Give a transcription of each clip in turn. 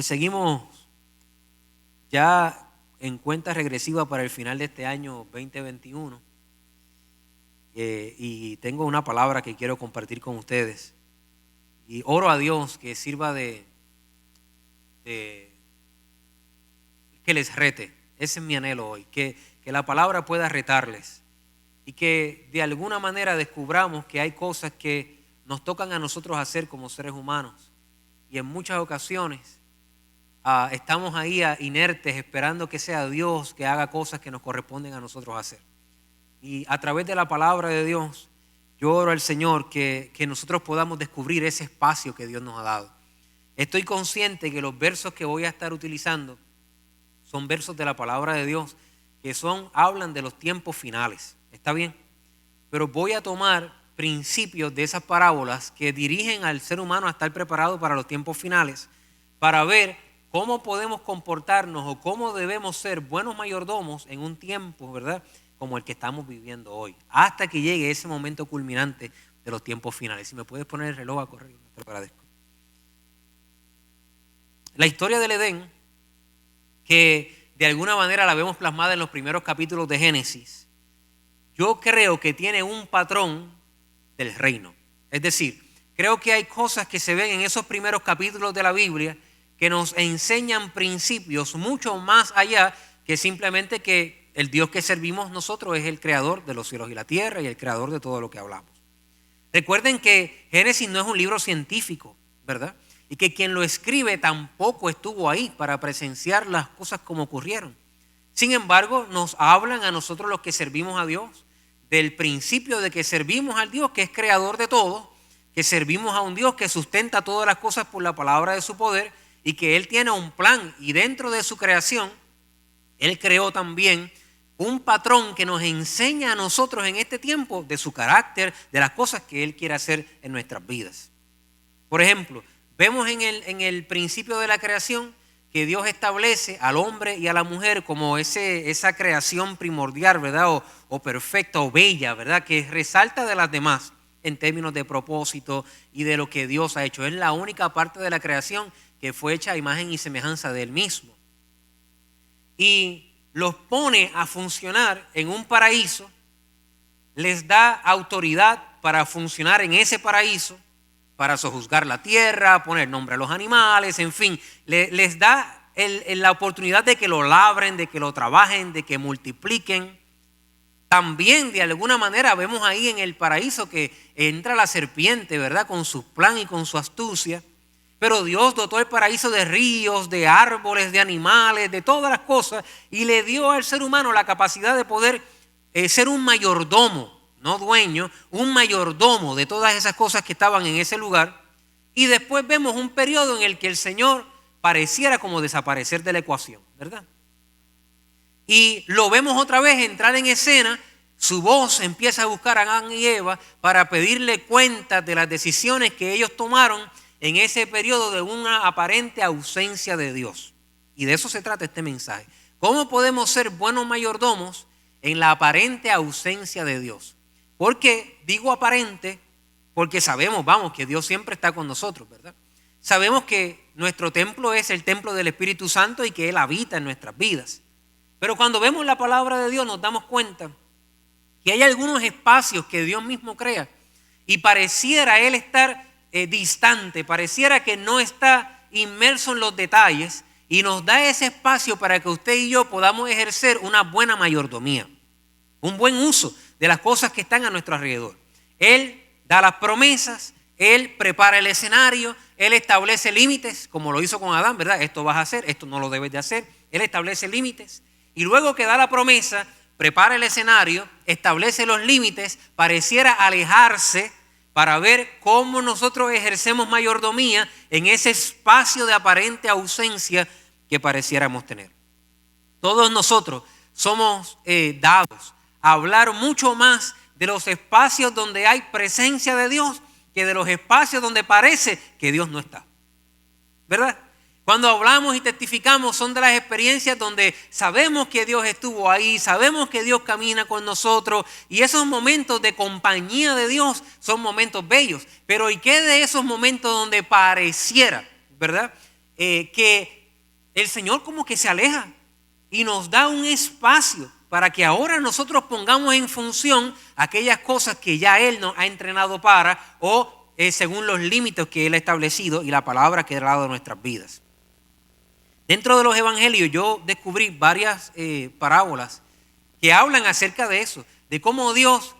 Pues seguimos ya en cuenta regresiva para el final de este año 2021 y tengo una palabra que quiero compartir con ustedes y oro a Dios que sirva de que les rete. Ese es mi anhelo hoy, que la palabra pueda retarles y que de alguna manera descubramos que hay cosas que nos tocan a nosotros hacer como seres humanos y en muchas ocasiones estamos ahí inertes esperando que sea Dios que haga cosas que nos corresponden a nosotros hacer. Y a través de la palabra de Dios yo oro al Señor que nosotros podamos descubrir ese espacio que Dios nos ha dado. Estoy consciente que los versos que voy a estar utilizando son versos de la palabra de Dios que hablan de los tiempos finales. ¿Está bien? Pero voy a tomar principios de esas parábolas que dirigen al ser humano a estar preparado para los tiempos finales, para ver cómo podemos comportarnos o cómo debemos ser buenos mayordomos en un tiempo, ¿verdad?, como el que estamos viviendo hoy, hasta que llegue ese momento culminante de los tiempos finales. Si me puedes poner el reloj a correr, te lo agradezco. La historia del Edén, que de alguna manera la vemos plasmada en los primeros capítulos de Génesis, yo creo que tiene un patrón del reino. Es decir, creo que hay cosas que se ven en esos primeros capítulos de la Biblia que nos enseñan principios mucho más allá que simplemente que el Dios que servimos nosotros es el creador de los cielos y la tierra y el creador de todo lo que hablamos. Recuerden que Génesis no es un libro científico, ¿verdad? Y que quien lo escribe tampoco estuvo ahí para presenciar las cosas como ocurrieron. Sin embargo, nos hablan a nosotros los que servimos a Dios del principio de que servimos al Dios que es creador de todo, que servimos a un Dios que sustenta todas las cosas por la palabra de su poder y que Él tiene un plan y dentro de su creación Él creó también un patrón que nos enseña a nosotros en este tiempo de su carácter, de las cosas que Él quiere hacer en nuestras vidas. Por ejemplo, vemos en el principio de la creación que Dios establece al hombre y a la mujer como esa creación primordial, ¿verdad? O perfecta o bella, ¿verdad? Que resalta de las demás en términos de propósito y de lo que Dios ha hecho. Es la única parte de la creación que fue hecha a imagen y semejanza de Él mismo. Y los pone a funcionar en un paraíso, les da autoridad para funcionar en ese paraíso, para sojuzgar la tierra, poner nombre a los animales, en fin, les da la oportunidad de que lo labren, de que lo trabajen, de que multipliquen. También de alguna manera vemos ahí en el paraíso que entra la serpiente, ¿verdad?, con su plan y con su astucia. Pero Dios dotó el paraíso de ríos, de árboles, de animales, de todas las cosas y le dio al ser humano la capacidad de poder ser un mayordomo, no dueño, un mayordomo de todas esas cosas que estaban en ese lugar. Y después vemos un periodo en el que el Señor pareciera como desaparecer de la ecuación, ¿verdad? Y lo vemos otra vez entrar en escena. Su voz empieza a buscar a Adán y Eva para pedirle cuentas de las decisiones que ellos tomaron en ese periodo de una aparente ausencia de Dios. Y de eso se trata este mensaje. ¿Cómo podemos ser buenos mayordomos en la aparente ausencia de Dios? Porque digo aparente porque sabemos, que Dios siempre está con nosotros, ¿verdad? Sabemos que nuestro templo es el templo del Espíritu Santo y que Él habita en nuestras vidas. Pero cuando vemos la palabra de Dios nos damos cuenta que hay algunos espacios que Dios mismo crea y pareciera Él estar distante, pareciera que no está inmerso en los detalles y nos da ese espacio para que usted y yo podamos ejercer una buena mayordomía, un buen uso de las cosas que están a nuestro alrededor. Él da las promesas, Él prepara el escenario, Él establece límites, como lo hizo con Adán, ¿verdad? Esto vas a hacer, esto no lo debes de hacer. Él establece límites y luego que da la promesa, prepara el escenario, establece los límites, pareciera alejarse para ver cómo nosotros ejercemos mayordomía en ese espacio de aparente ausencia que pareciéramos tener. Todos nosotros somos dados a hablar mucho más de los espacios donde hay presencia de Dios que de los espacios donde parece que Dios no está, ¿verdad? Cuando hablamos y testificamos son de las experiencias donde sabemos que Dios estuvo ahí, sabemos que Dios camina con nosotros y esos momentos de compañía de Dios son momentos bellos. Pero ¿y qué de esos momentos donde pareciera, verdad, que el Señor como que se aleja y nos da un espacio para que ahora nosotros pongamos en función aquellas cosas que ya Él nos ha entrenado para, o según los límites que Él ha establecido y la palabra que ha dado a nuestras vidas. Dentro de los evangelios yo descubrí varias parábolas que hablan acerca de eso, de cómo Dios,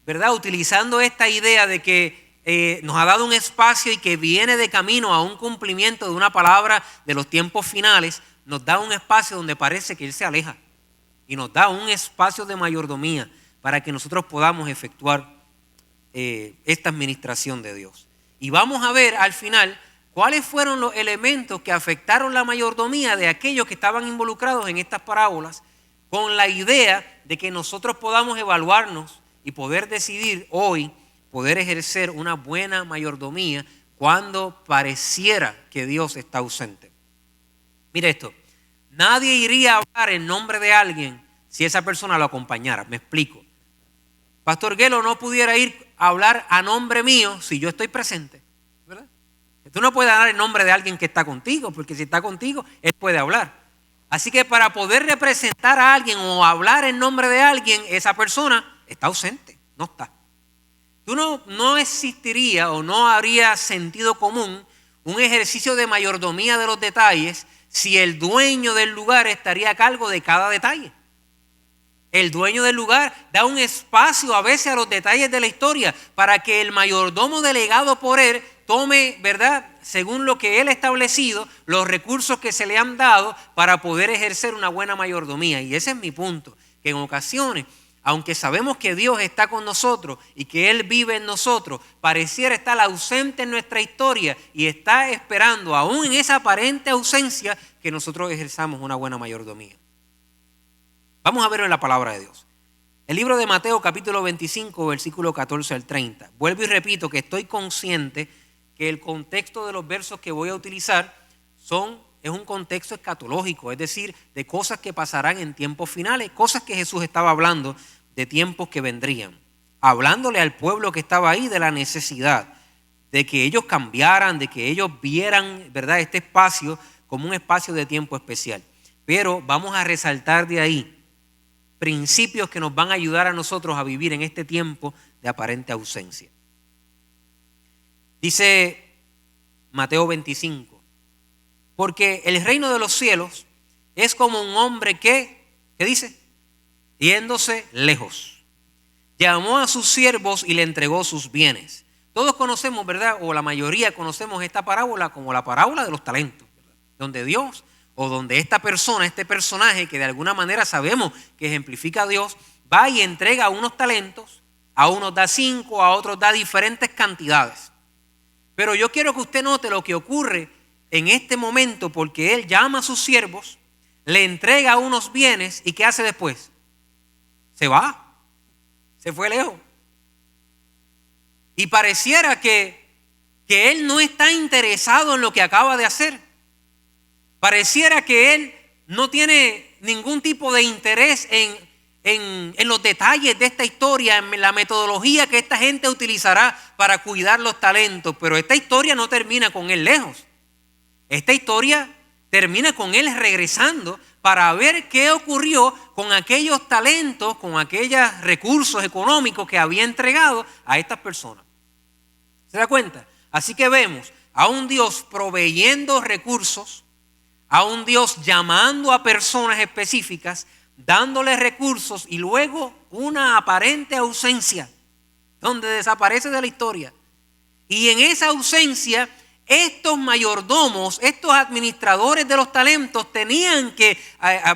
¿verdad?, utilizando esta idea de que nos ha dado un espacio y que viene de camino a un cumplimiento de una palabra de los tiempos finales, nos da un espacio donde parece que Él se aleja y nos da un espacio de mayordomía para que nosotros podamos efectuar esta administración de Dios. Y vamos a ver al final cuáles fueron los elementos que afectaron la mayordomía de aquellos que estaban involucrados en estas parábolas, con la idea de que nosotros podamos evaluarnos y poder decidir hoy, poder ejercer una buena mayordomía cuando pareciera que Dios está ausente. Mire esto, nadie iría a hablar en nombre de alguien si esa persona lo acompañara. Me explico. Pastor Gelo no pudiera ir a hablar a nombre mío si yo estoy presente, ¿verdad? Tú no puedes hablar en nombre de alguien que está contigo, porque si está contigo, él puede hablar. Así que para poder representar a alguien o hablar en nombre de alguien, esa persona está ausente, no está. Tú no existiría o no habría sentido común un ejercicio de mayordomía de los detalles si el dueño del lugar estaría a cargo de cada detalle. El dueño del lugar da un espacio a veces a los detalles de la historia para que el mayordomo delegado por él tome, ¿verdad?, según lo que él ha establecido, los recursos que se le han dado para poder ejercer una buena mayordomía. Y ese es mi punto, que en ocasiones, aunque sabemos que Dios está con nosotros y que Él vive en nosotros, pareciera estar ausente en nuestra historia y está esperando, aún en esa aparente ausencia, que nosotros ejerzamos una buena mayordomía. Vamos a verlo en la palabra de Dios. El libro de Mateo capítulo 25, versículo 14 al 30. Vuelvo y repito que estoy consciente que el contexto de los versos que voy a utilizar es un contexto escatológico, es decir, de cosas que pasarán en tiempos finales, cosas que Jesús estaba hablando de tiempos que vendrían, hablándole al pueblo que estaba ahí de la necesidad de que ellos cambiaran, de que ellos vieran, ¿verdad?, este espacio como un espacio de tiempo especial. Pero vamos a resaltar de ahí principios que nos van a ayudar a nosotros a vivir en este tiempo de aparente ausencia. Dice Mateo 25, porque el reino de los cielos es como un hombre ¿qué dice? Yéndose lejos. Llamó a sus siervos y le entregó sus bienes. Todos conocemos, ¿verdad?, o la mayoría conocemos esta parábola como la parábola de los talentos, ¿verdad?, donde Dios, o donde esta persona, este personaje que de alguna manera sabemos que ejemplifica a Dios, va y entrega unos talentos, a unos da 5, a otros da diferentes cantidades. Pero yo quiero que usted note lo que ocurre en este momento, porque él llama a sus siervos, le entrega unos bienes y ¿qué hace después? Se va, se fue lejos. Y pareciera que él no está interesado en lo que acaba de hacer. Pareciera que él no tiene ningún tipo de interés en los detalles de esta historia, en la metodología que esta gente utilizará para cuidar los talentos. Pero esta historia no termina con él lejos. Esta historia termina con él regresando para ver qué ocurrió con aquellos talentos, con aquellos recursos económicos que había entregado a estas personas. ¿Se da cuenta? Así que vemos a un Dios proveyendo recursos, a un Dios llamando a personas específicas, dándoles recursos y luego una aparente ausencia donde desaparece de la historia. Y en esa ausencia, estos mayordomos, estos administradores de los talentos tenían que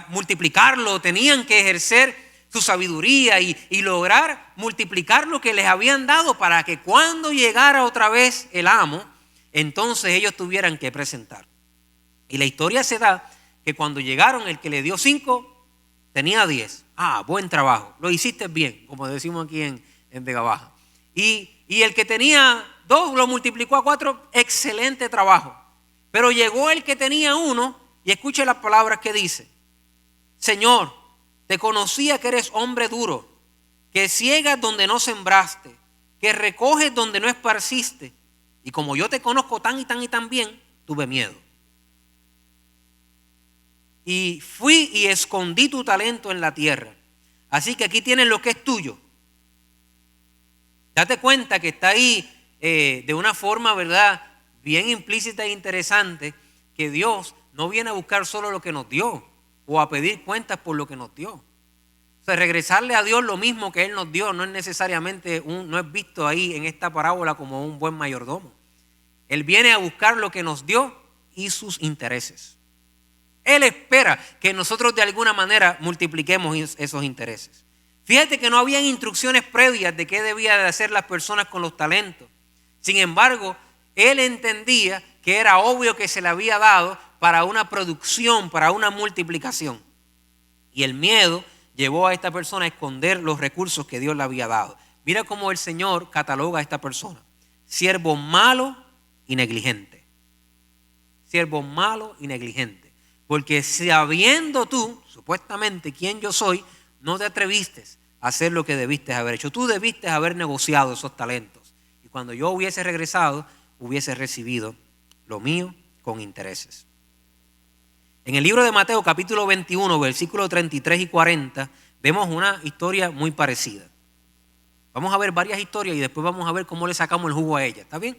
multiplicarlo, tenían que ejercer su sabiduría y lograr multiplicar lo que les habían dado para que cuando llegara otra vez el amo, entonces ellos tuvieran que presentar. Y la historia se da que cuando llegaron, el que le dio 5 tenía 10. Buen trabajo, lo hiciste bien, como decimos aquí en Vega Baja. Y el que tenía 2 lo multiplicó a 4, excelente trabajo. Pero llegó el que tenía 1 y escuche las palabras que dice: Señor, te conocía que eres hombre duro, que ciegas donde no sembraste, que recoges donde no esparciste. Y como yo te conozco tan y tan y tan bien, tuve miedo. y fui y escondí tu talento en la tierra. Así que aquí tienes lo que es tuyo. Date cuenta que está ahí de una forma, ¿verdad?, bien implícita e interesante, que Dios no viene a buscar solo lo que nos dio o a pedir cuentas por lo que nos dio. O sea, regresarle a Dios lo mismo que Él nos dio no es necesariamente, no es visto ahí en esta parábola como un buen mayordomo. Él viene a buscar lo que nos dio y sus intereses. Él espera que nosotros de alguna manera multipliquemos esos intereses. Fíjate que no habían instrucciones previas de qué debían de hacer las personas con los talentos. Sin embargo, Él entendía que era obvio que se le había dado para una producción, para una multiplicación. Y el miedo llevó a esta persona a esconder los recursos que Dios le había dado. Mira cómo el Señor cataloga a esta persona: siervo malo y negligente. Siervo malo y negligente. Porque sabiendo tú, supuestamente, quién yo soy, no te atreviste a hacer lo que debiste haber hecho. Tú debiste haber negociado esos talentos. Y cuando yo hubiese regresado, hubiese recibido lo mío con intereses. En el libro de Mateo, capítulo 21, versículos 33 y 40, vemos una historia muy parecida. Vamos a ver varias historias y después vamos a ver cómo le sacamos el jugo a ella. ¿Está bien?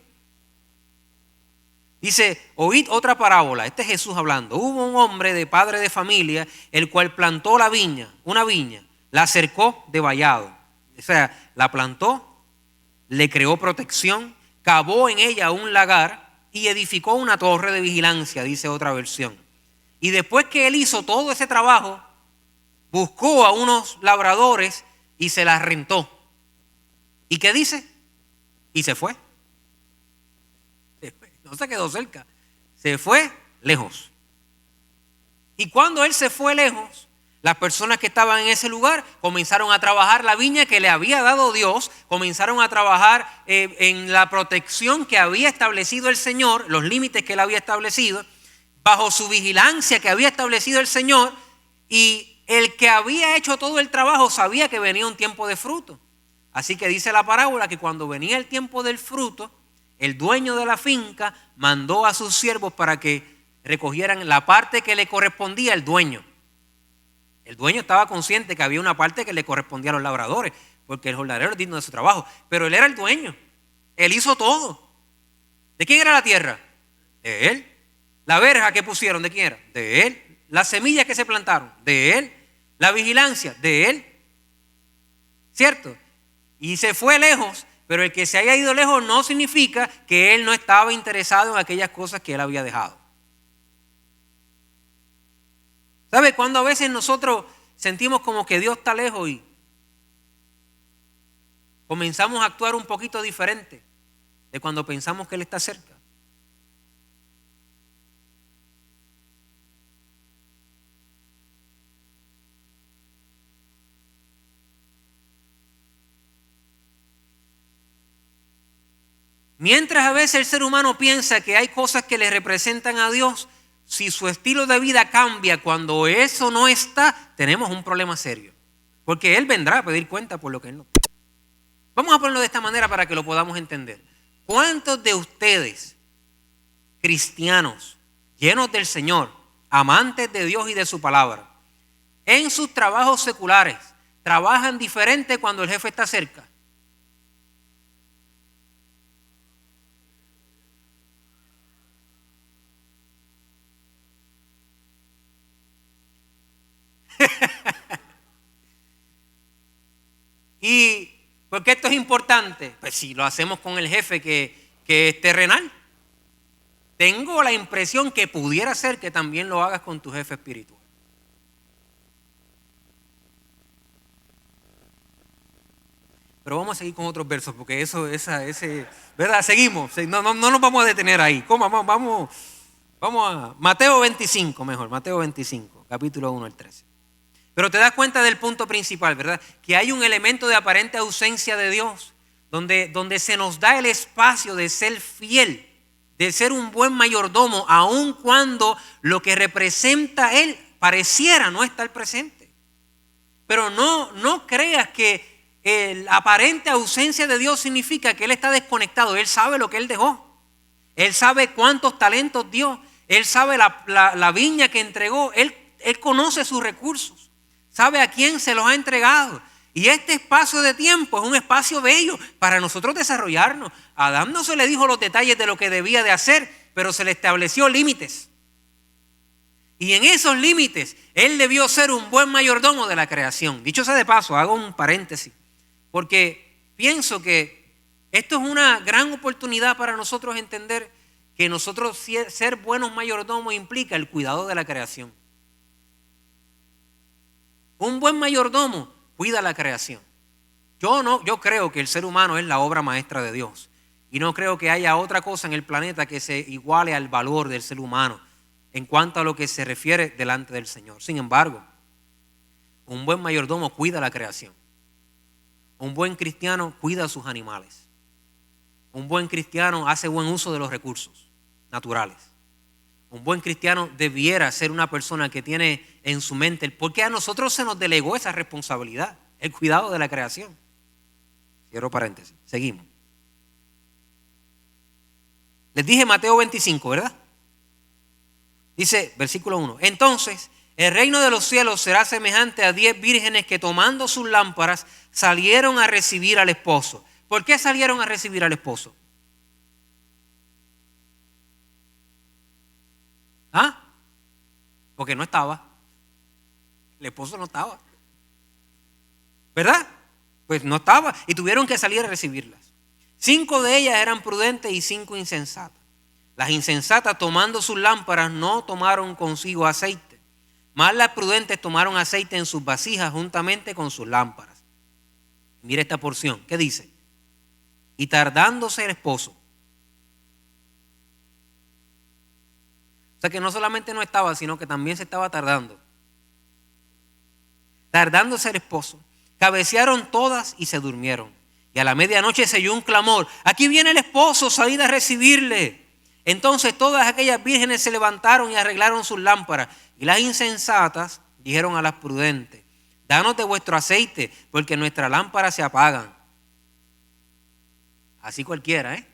Dice: oíd otra parábola. Este es Jesús hablando. Hubo un hombre de padre de familia, el cual plantó una viña, la cercó de vallado. O sea, la plantó, le creó protección, cavó en ella un lagar y edificó una torre de vigilancia, dice otra versión. Y después que él hizo todo ese trabajo, buscó a unos labradores y se las rentó. ¿Y qué dice? Y se fue. No se quedó cerca, se fue lejos. Y cuando él se fue lejos, las personas que estaban en ese lugar comenzaron a trabajar la viña que le había dado Dios, comenzaron a trabajar en la protección que había establecido el Señor, los límites que él había establecido, bajo su vigilancia que había establecido el Señor, y el que había hecho todo el trabajo sabía que venía un tiempo de fruto. Así que dice la parábola que cuando venía el tiempo del fruto, el dueño de la finca mandó a sus siervos para que recogieran la parte que le correspondía al dueño. El dueño estaba consciente que había una parte que le correspondía a los labradores, porque el jornalero es digno de su trabajo, pero él era el dueño. Él hizo todo. ¿De quién era la tierra? De él. La verja que pusieron, ¿de quién era? De él. Las semillas que se plantaron, de él. La vigilancia, de él. ¿Cierto? Y se fue lejos. Pero el que se haya ido lejos no significa que él no estaba interesado en aquellas cosas que él había dejado. ¿Sabe? Cuando a veces nosotros sentimos como que Dios está lejos y comenzamos a actuar un poquito diferente de cuando pensamos que Él está cerca. Mientras a veces el ser humano piensa que hay cosas que le representan a Dios, si su estilo de vida cambia cuando eso no está, tenemos un problema serio. Porque Él vendrá a pedir cuenta por lo que Él nos pide. Vamos a ponerlo de esta manera para que lo podamos entender. ¿Cuántos de ustedes, cristianos, llenos del Señor, amantes de Dios y de su palabra, en sus trabajos seculares, trabajan diferente cuando el jefe está cerca? ¿Y por qué esto es importante? Pues si lo hacemos con el jefe que es terrenal, tengo la impresión que pudiera ser que también lo hagas con tu jefe espiritual. Pero vamos a seguir con otros versos porque ¿verdad? Seguimos, no nos vamos a detener ahí. ¿Cómo? Vamos a Mateo 25 mejor, Mateo 25, capítulo 1 al 13. Pero te das cuenta del punto principal, ¿verdad? Que hay un elemento de aparente ausencia de Dios, donde se nos da el espacio de ser fiel, de ser un buen mayordomo, aun cuando lo que representa Él pareciera no estar presente. Pero no creas que la aparente ausencia de Dios significa que Él está desconectado. Él sabe lo que Él dejó. Él sabe cuántos talentos dio. Él sabe la viña que entregó. Él Él conoce sus recursos, sabe a quién se los ha entregado. Y este espacio de tiempo es un espacio bello para nosotros desarrollarnos. A Adán no se le dijo los detalles de lo que debía de hacer, pero se le estableció límites. Y en esos límites, él debió ser un buen mayordomo de la creación. Dicho sea de paso, hago un paréntesis, porque pienso que esto es una gran oportunidad para nosotros entender que nosotros ser buenos mayordomos implica el cuidado de la creación. Un buen mayordomo cuida la creación. Yo creo que el ser humano es la obra maestra de Dios. Y no creo que haya otra cosa en el planeta que se iguale al valor del ser humano en cuanto a lo que se refiere delante del Señor. Sin embargo, un buen mayordomo cuida la creación. Un buen cristiano cuida a sus animales. Un buen cristiano hace buen uso de los recursos naturales. Un buen cristiano debiera ser una persona que tiene en su mente, porque a nosotros se nos delegó esa responsabilidad, el cuidado de la creación. Cierro paréntesis, seguimos. Les dije Mateo 25, ¿verdad? Dice, versículo 1. Entonces, el reino de los cielos será semejante a 10 vírgenes que tomando sus lámparas salieron a recibir al esposo. ¿Por qué salieron a recibir al esposo? ¿Ah? Porque no estaba. El esposo no estaba. ¿Verdad? Pues no estaba y tuvieron que salir a recibirlas. 5 de ellas eran prudentes y 5 insensatas. Las insensatas, tomando sus lámparas, no tomaron consigo aceite, mas las prudentes tomaron aceite en sus vasijas juntamente con sus lámparas. Mira esta porción, ¿qué dice? Y tardándose el esposo. O sea que no solamente no estaba, sino que también se estaba tardando. Tardándose el esposo, cabecearon todas y se durmieron. Y a la medianoche se oyó un clamor: aquí viene el esposo, salid a recibirle. Entonces todas aquellas vírgenes se levantaron y arreglaron sus lámparas. Y las insensatas dijeron a las prudentes: danos de vuestro aceite, porque nuestras lámparas se apagan. Así cualquiera, ¿eh?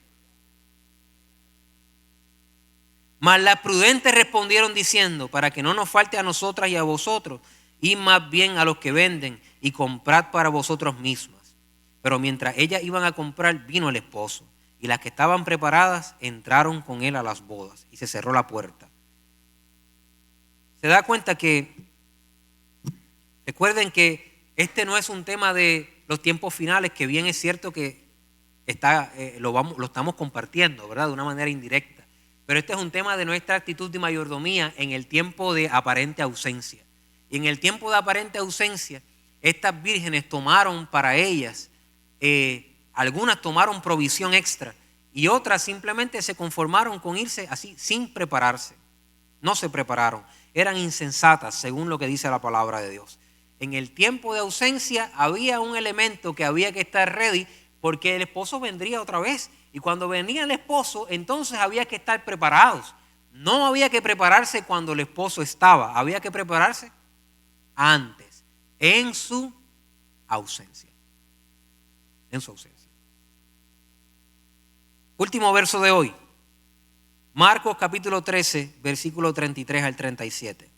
Mas las prudentes respondieron diciendo: para que no nos falte a nosotras y a vosotros, id más bien a los que venden y comprad para vosotros mismas. Pero mientras ellas iban a comprar, vino el esposo. Y las que estaban preparadas entraron con él a las bodas y se cerró la puerta. Se da cuenta que, recuerden que este no es un tema de los tiempos finales, que bien es cierto que lo estamos compartiendo, ¿verdad? De una manera indirecta. Pero este es un tema de nuestra actitud de mayordomía en el tiempo de aparente ausencia. Y en el tiempo de aparente ausencia, estas vírgenes tomaron para ellas, algunas tomaron provisión extra y otras simplemente se conformaron con irse así sin prepararse. No se prepararon, eran insensatas según lo que dice la palabra de Dios. En el tiempo de ausencia había un elemento que había que estar ready, porque el esposo vendría otra vez. Y cuando venía el esposo, entonces había que estar preparados. No había que prepararse cuando el esposo estaba, había que prepararse antes, en su ausencia. En su ausencia. Último verso de hoy. Marcos capítulo 13, versículo 33 al 37.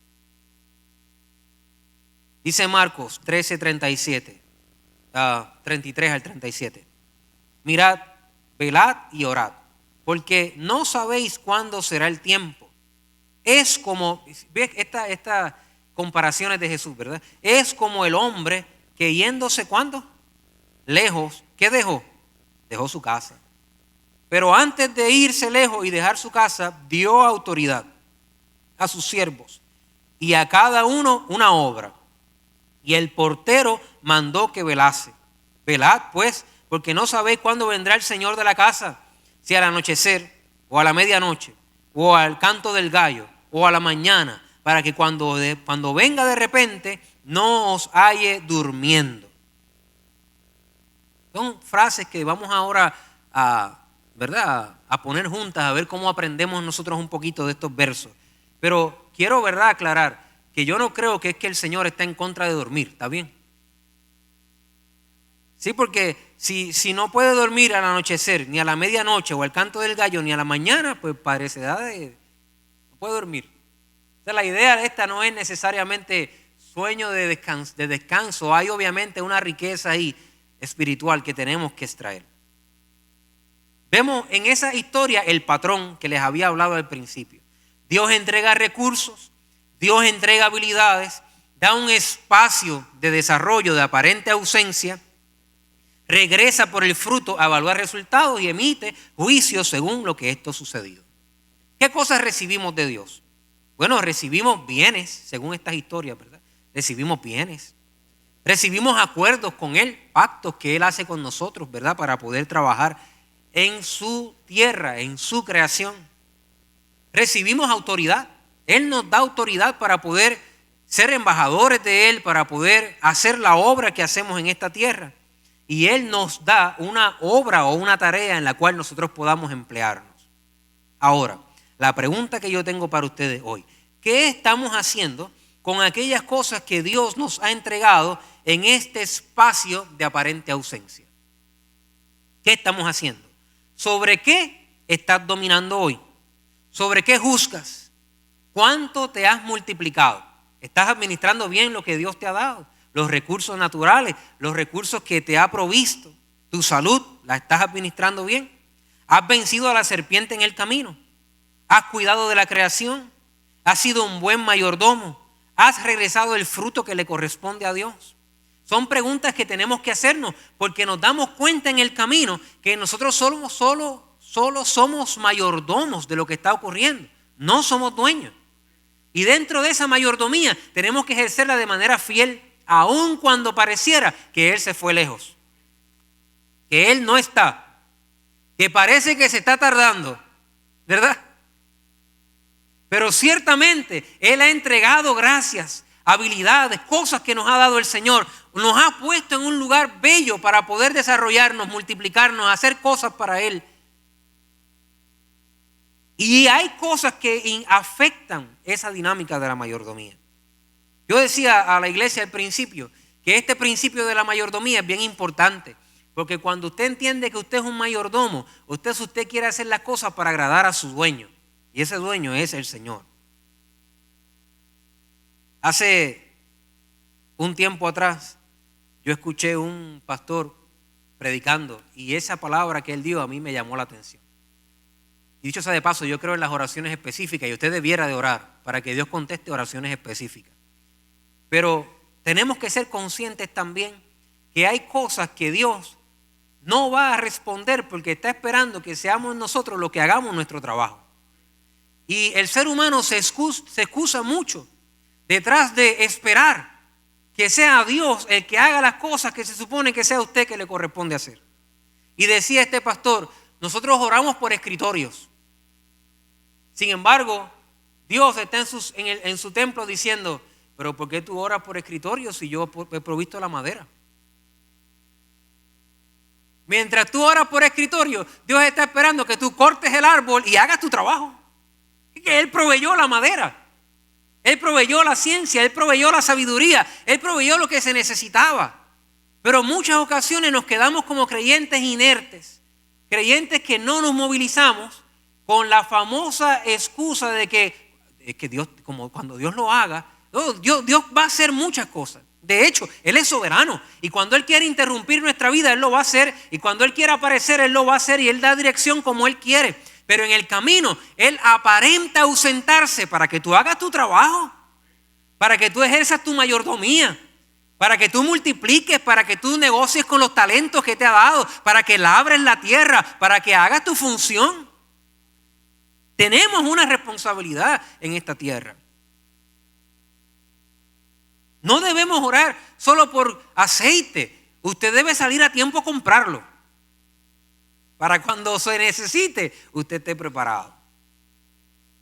Dice Marcos 13, 33 al 37. Mirad, velad y orad, porque no sabéis cuándo será el tiempo. Es como, ¿ves estas comparaciones de Jesús, verdad? Es como el hombre que yéndose, ¿cuándo? Lejos, ¿qué dejó? Dejó su casa. Pero antes de irse lejos y dejar su casa, dio autoridad a sus siervos y a cada uno una obra. Y el portero mandó que velase. Velad, pues, porque no sabéis cuándo vendrá el Señor de la casa, si al anochecer, o a la medianoche, o al canto del gallo, o a la mañana, para que cuando venga de repente, no os halle durmiendo. Son frases que vamos ahora ¿verdad?, a poner juntas, a ver cómo aprendemos nosotros un poquito de estos versos. Pero quiero, ¿verdad?, aclarar que yo no creo que es que el Señor está en contra de dormir, ¿está bien? Sí, porque si no puede dormir al anochecer, ni a la medianoche, o al canto del gallo, ni a la mañana, pues parecerá no puede dormir. O sea, la idea de esta no es necesariamente sueño de descanso. Hay obviamente una riqueza ahí espiritual que tenemos que extraer. Vemos en esa historia el patrón que les había hablado al principio. Dios entrega recursos, Dios entrega habilidades, da un espacio de desarrollo de aparente ausencia, regresa por el fruto a evaluar resultados y emite juicios según lo que esto sucedido. ¿Qué cosas recibimos de Dios? Bueno, recibimos bienes, según estas historias, ¿verdad? Recibimos bienes. Recibimos acuerdos con Él, pactos que Él hace con nosotros, ¿verdad? Para poder trabajar en su tierra, en su creación. Recibimos autoridad. Él nos da autoridad para poder ser embajadores de Él, para poder hacer la obra que hacemos en esta tierra. Y Él nos da una obra o una tarea en la cual nosotros podamos emplearnos. Ahora, la pregunta que yo tengo para ustedes hoy: ¿qué estamos haciendo con aquellas cosas que Dios nos ha entregado en este espacio de aparente ausencia? ¿Qué estamos haciendo? ¿Sobre qué estás dominando hoy? ¿Sobre qué juzgas? ¿Cuánto te has multiplicado? ¿Estás administrando bien lo que Dios te ha dado? Los recursos naturales, los recursos que te ha provisto. Tu salud, ¿la estás administrando bien? ¿Has vencido a la serpiente en el camino? ¿Has cuidado de la creación? ¿Has sido un buen mayordomo? ¿Has regresado el fruto que le corresponde a Dios? Son preguntas que tenemos que hacernos, porque nos damos cuenta en el camino que nosotros solo somos mayordomos de lo que está ocurriendo. No somos dueños. Y dentro de esa mayordomía tenemos que ejercerla de manera fiel, aun cuando pareciera que Él se fue lejos, que Él no está, que parece que se está tardando, ¿verdad? Pero ciertamente Él ha entregado gracias, habilidades, cosas que nos ha dado el Señor. Nos ha puesto en un lugar bello para poder desarrollarnos, multiplicarnos, hacer cosas para Él. Y hay cosas que afectan esa dinámica de la mayordomía. Yo decía a la iglesia al principio que este principio de la mayordomía es bien importante, porque cuando usted entiende que usted es un mayordomo, usted quiere hacer las cosas para agradar a su dueño, y ese dueño es el Señor. Hace un tiempo atrás yo escuché un pastor predicando y esa palabra que él dio a mí me llamó la atención. Y dicho sea de paso, yo creo en las oraciones específicas y usted debiera de orar para que Dios conteste oraciones específicas. Pero tenemos que ser conscientes también que hay cosas que Dios no va a responder porque está esperando que seamos nosotros los que hagamos nuestro trabajo. Y el ser humano se excusa mucho detrás de esperar que sea Dios el que haga las cosas que se supone que sea usted que le corresponde hacer. Y decía este pastor, nosotros oramos por escritorios. Sin embargo, Dios está en su templo diciendo, pero ¿por qué tú oras por escritorios si yo he provisto la madera? Mientras tú oras por escritorio, Dios está esperando que tú cortes el árbol y hagas tu trabajo. Y que Él proveyó la madera. Él proveyó la ciencia, Él proveyó la sabiduría, Él proveyó lo que se necesitaba. Pero en muchas ocasiones nos quedamos como creyentes inertes, creyentes que no nos movilizamos con la famosa excusa de que Dios, como cuando Dios lo haga, Dios va a hacer muchas cosas. De hecho, Él es soberano y cuando Él quiere interrumpir nuestra vida, Él lo va a hacer, y cuando Él quiere aparecer, Él lo va a hacer, y Él da dirección como Él quiere. Pero en el camino, Él aparenta ausentarse para que tú hagas tu trabajo, para que tú ejerzas tu mayordomía, para que tú multipliques, para que tú negocies con los talentos que te ha dado, para que labres la tierra, para que hagas tu función. Tenemos una responsabilidad en esta tierra. No debemos orar solo por aceite. Usted debe salir a tiempo a comprarlo, para cuando se necesite, usted esté preparado.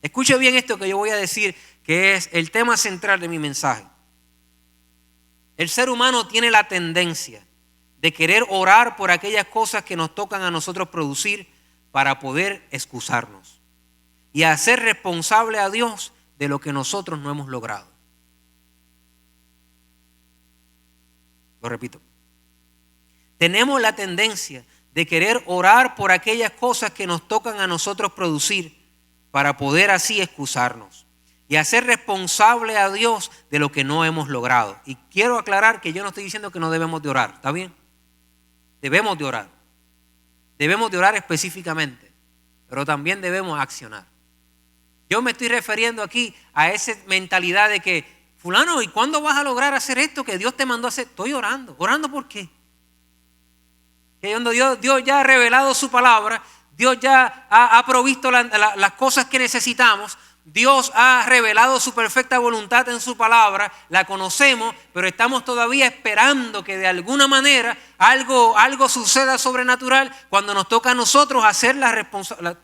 Escuche bien esto que yo voy a decir, que es el tema central de mi mensaje. El ser humano tiene la tendencia de querer orar por aquellas cosas que nos tocan a nosotros producir para poder excusarnos y hacer responsable a Dios de lo que nosotros no hemos logrado. Lo repito. Tenemos la tendencia de querer orar por aquellas cosas que nos tocan a nosotros producir para poder así excusarnos y hacer responsable a Dios de lo que no hemos logrado. Y quiero aclarar que yo no estoy diciendo que no debemos de orar, ¿está bien? Debemos de orar. Debemos de orar específicamente, pero también debemos accionar. Yo me estoy refiriendo aquí a esa mentalidad de que, fulano, ¿y cuándo vas a lograr hacer esto que Dios te mandó a hacer? Estoy orando. ¿Orando por qué? Que cuando Dios ya ha revelado su palabra, Dios ya ha provisto las cosas que necesitamos, Dios ha revelado su perfecta voluntad en su palabra, la conocemos, pero estamos todavía esperando que de alguna manera algo suceda sobrenatural cuando nos toca a nosotros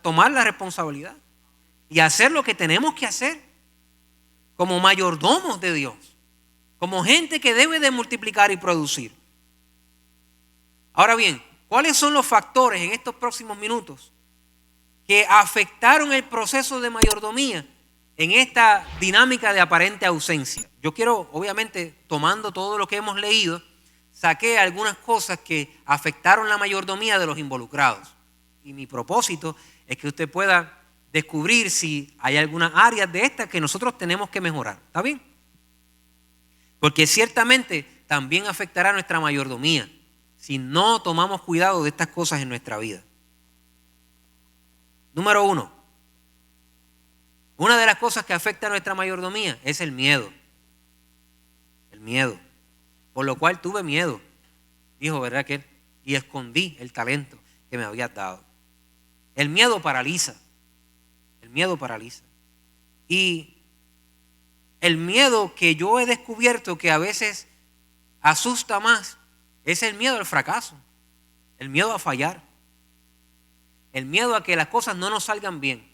tomar la responsabilidad y hacer lo que tenemos que hacer como mayordomos de Dios, como gente que debe de multiplicar y producir. Ahora bien, ¿cuáles son los factores en estos próximos minutos que afectaron el proceso de mayordomía en esta dinámica de aparente ausencia? Yo quiero, obviamente, tomando todo lo que hemos leído, saqué algunas cosas que afectaron la mayordomía de los involucrados. Y mi propósito es que usted pueda descubrir si hay algunas áreas de estas que nosotros tenemos que mejorar. ¿Está bien? Porque ciertamente también afectará nuestra mayordomía si no tomamos cuidado de estas cosas en nuestra vida. Número 1. Una de las cosas que afecta a nuestra mayordomía es el miedo. El miedo. Por lo cual tuve miedo, dijo, ¿verdad que? Y escondí el talento que me habías dado. El miedo paraliza. El miedo paraliza. Y el miedo que yo he descubierto que a veces asusta más es el miedo al fracaso, el miedo a fallar, el miedo a que las cosas no nos salgan bien,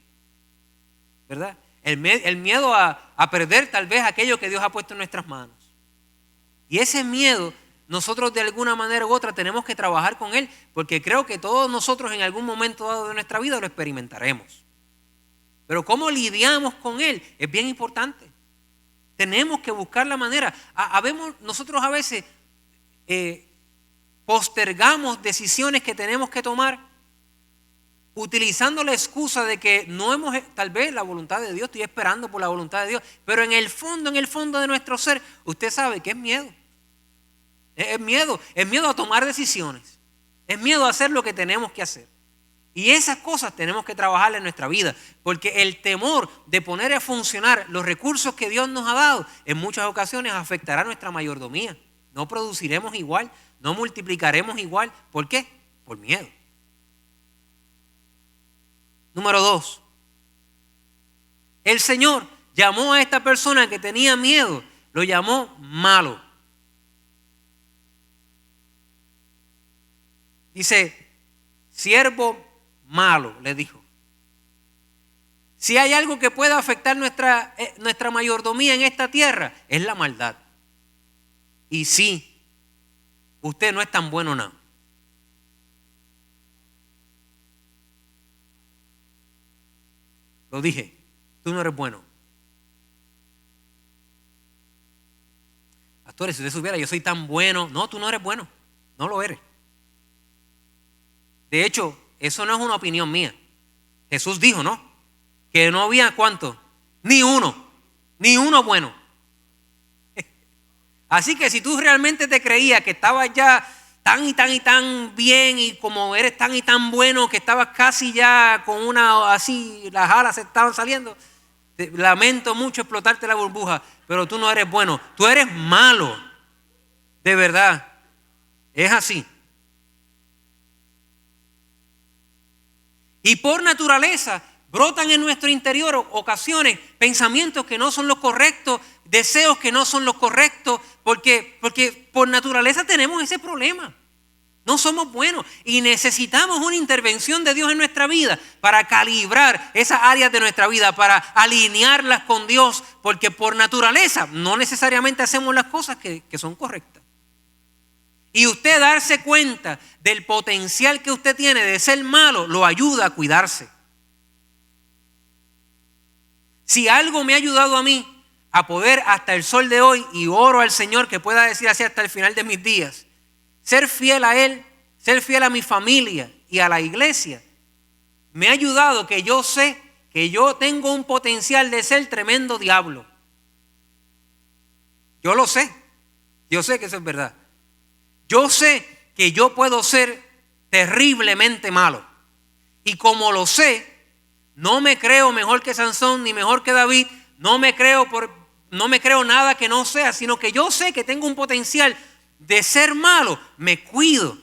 ¿verdad? El miedo a perder tal vez aquello que Dios ha puesto en nuestras manos. Y ese miedo nosotros de alguna manera u otra tenemos que trabajar con él, porque creo que todos nosotros en algún momento dado de nuestra vida lo experimentaremos. Pero cómo lidiamos con él es bien importante. Tenemos que buscar la manera. Nosotros a veces postergamos decisiones que tenemos que tomar utilizando la excusa de que no hemos, tal vez la voluntad de Dios, estoy esperando por la voluntad de Dios, pero en el fondo de nuestro ser, usted sabe que es miedo. Es miedo a tomar decisiones. Es miedo a hacer lo que tenemos que hacer. Y esas cosas tenemos que trabajar en nuestra vida, porque el temor de poner a funcionar los recursos que Dios nos ha dado en muchas ocasiones afectará nuestra mayordomía. No produciremos igual, no multiplicaremos igual. ¿Por qué? Por miedo. Número 2. El Señor llamó a esta persona que tenía miedo, lo llamó malo. Dice, siervo malo, le dijo. Si hay algo que pueda afectar nuestra mayordomía en esta tierra, es la maldad. Y sí, usted no es tan bueno nada. Lo dije, tú no eres bueno. Pastores, si usted supiera, yo soy tan bueno. No, tú no eres bueno, no lo eres. De hecho, eso no es una opinión mía. Jesús dijo, ¿no? Que no había ¿cuánto? Ni uno bueno. Así que si tú realmente te creías que estabas ya tan y tan bien y como eres tan y tan bueno que estabas casi ya con una así, las alas se estaban saliendo, lamento mucho explotarte la burbuja, pero tú no eres bueno, tú eres malo, de verdad, es así. Y por naturaleza brotan en nuestro interior ocasiones, pensamientos que no son los correctos, deseos que no son los correctos, porque por naturaleza tenemos ese problema. No somos buenos y necesitamos una intervención de Dios en nuestra vida para calibrar esas áreas de nuestra vida, para alinearlas con Dios, porque por naturaleza no necesariamente hacemos las cosas que son correctas. Y usted darse cuenta del potencial que usted tiene de ser malo, lo ayuda a cuidarse. Si algo me ha ayudado a mí a poder hasta el sol de hoy, y oro al Señor que pueda decir así hasta el final de mis días, ser fiel a Él, ser fiel a mi familia y a la iglesia, me ha ayudado que yo sé que yo tengo un potencial de ser tremendo diablo. Yo lo sé. Yo sé que eso es verdad. Yo sé que yo puedo ser terriblemente malo. Y como lo sé, no me creo mejor que Sansón ni mejor que David. No me creo nada que no sea, sino que yo sé que tengo un potencial de ser malo. Me cuido.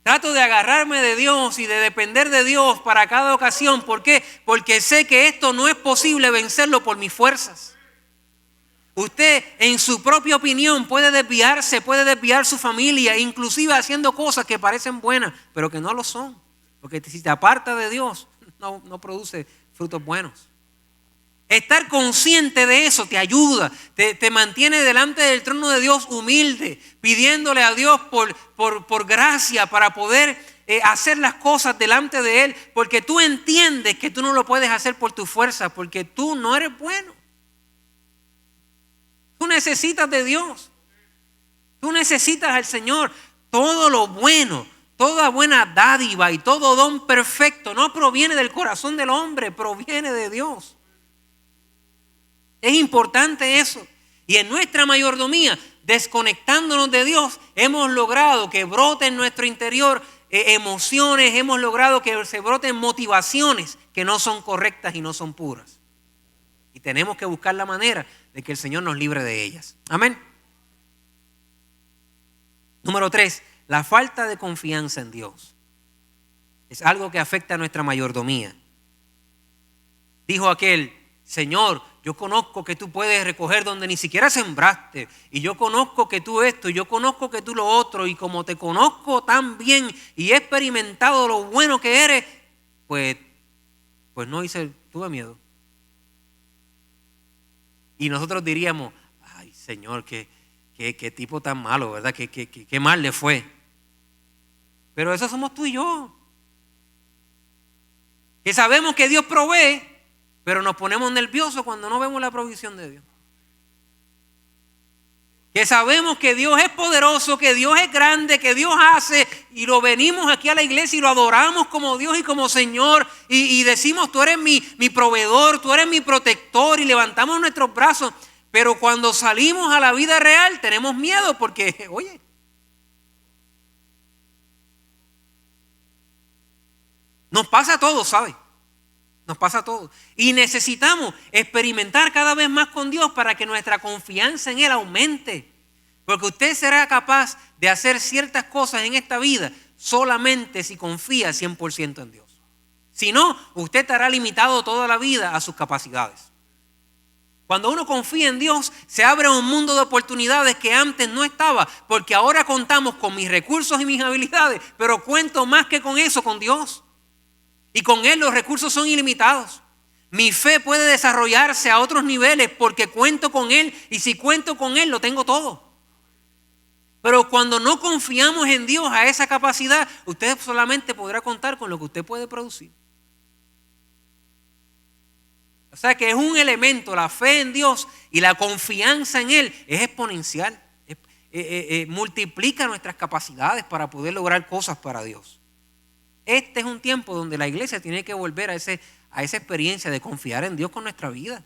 Trato de agarrarme de Dios y de depender de Dios para cada ocasión. ¿Por qué? Porque sé que esto no es posible vencerlo por mis fuerzas. Usted en su propia opinión puede desviarse, puede desviar su familia, inclusive haciendo cosas que parecen buenas, pero que no lo son. Porque si te aparta de Dios, no produce frutos buenos. Estar consciente de eso te ayuda, te mantiene delante del trono de Dios humilde, pidiéndole a Dios por gracia para poder hacer las cosas delante de Él, porque tú entiendes que tú no lo puedes hacer por tu fuerza, porque tú no eres bueno. Tú necesitas de Dios, tú necesitas al Señor. Todo lo bueno, toda buena dádiva y todo don perfecto no proviene del corazón del hombre, proviene de Dios. Es importante eso. Y en nuestra mayordomía, desconectándonos de Dios, hemos logrado que brote en nuestro interior emociones, hemos logrado que se broten motivaciones que no son correctas y no son puras. Y tenemos que buscar la manera de que el Señor nos libre de ellas. Amén. Número 3, la falta de confianza en Dios. Es algo que afecta a nuestra mayordomía. Dijo aquel: Señor, yo conozco que tú puedes recoger donde ni siquiera sembraste, y yo conozco que tú esto, y yo conozco que tú lo otro, y como te conozco tan bien y he experimentado lo bueno que eres, pues no hice, tuve miedo. Y nosotros diríamos: ay, Señor, qué tipo tan malo, ¿verdad? Qué mal le fue. Pero eso somos tú y yo, que sabemos que Dios provee, pero nos ponemos nerviosos cuando no vemos la provisión de Dios. Que sabemos que Dios es poderoso, que Dios es grande, que Dios hace, y lo venimos aquí a la iglesia y lo adoramos como Dios y como Señor, y decimos: tú eres mi proveedor, tú eres mi protector, y levantamos nuestros brazos. Pero cuando salimos a la vida real tenemos miedo porque, oye, nos pasa a todos, ¿sabes? Nos pasa a todos. Y necesitamos experimentar cada vez más con Dios para que nuestra confianza en Él aumente. Porque usted será capaz de hacer ciertas cosas en esta vida solamente si confía 100% en Dios. Si no, usted estará limitado toda la vida a sus capacidades. Cuando uno confía en Dios, se abre un mundo de oportunidades que antes no estaba, porque ahora contamos con mis recursos y mis habilidades, pero cuento más que con eso, con Dios. Y con Él los recursos son ilimitados. Mi fe puede desarrollarse a otros niveles porque cuento con Él, y si cuento con Él lo tengo todo. Pero cuando no confiamos en Dios a esa capacidad, usted solamente podrá contar con lo que usted puede producir. O sea que es un elemento, la fe en Dios y la confianza en Él es exponencial. Multiplica nuestras capacidades para poder lograr cosas para Dios. Este es un tiempo donde la iglesia tiene que volver a esa experiencia de confiar en Dios con nuestra vida.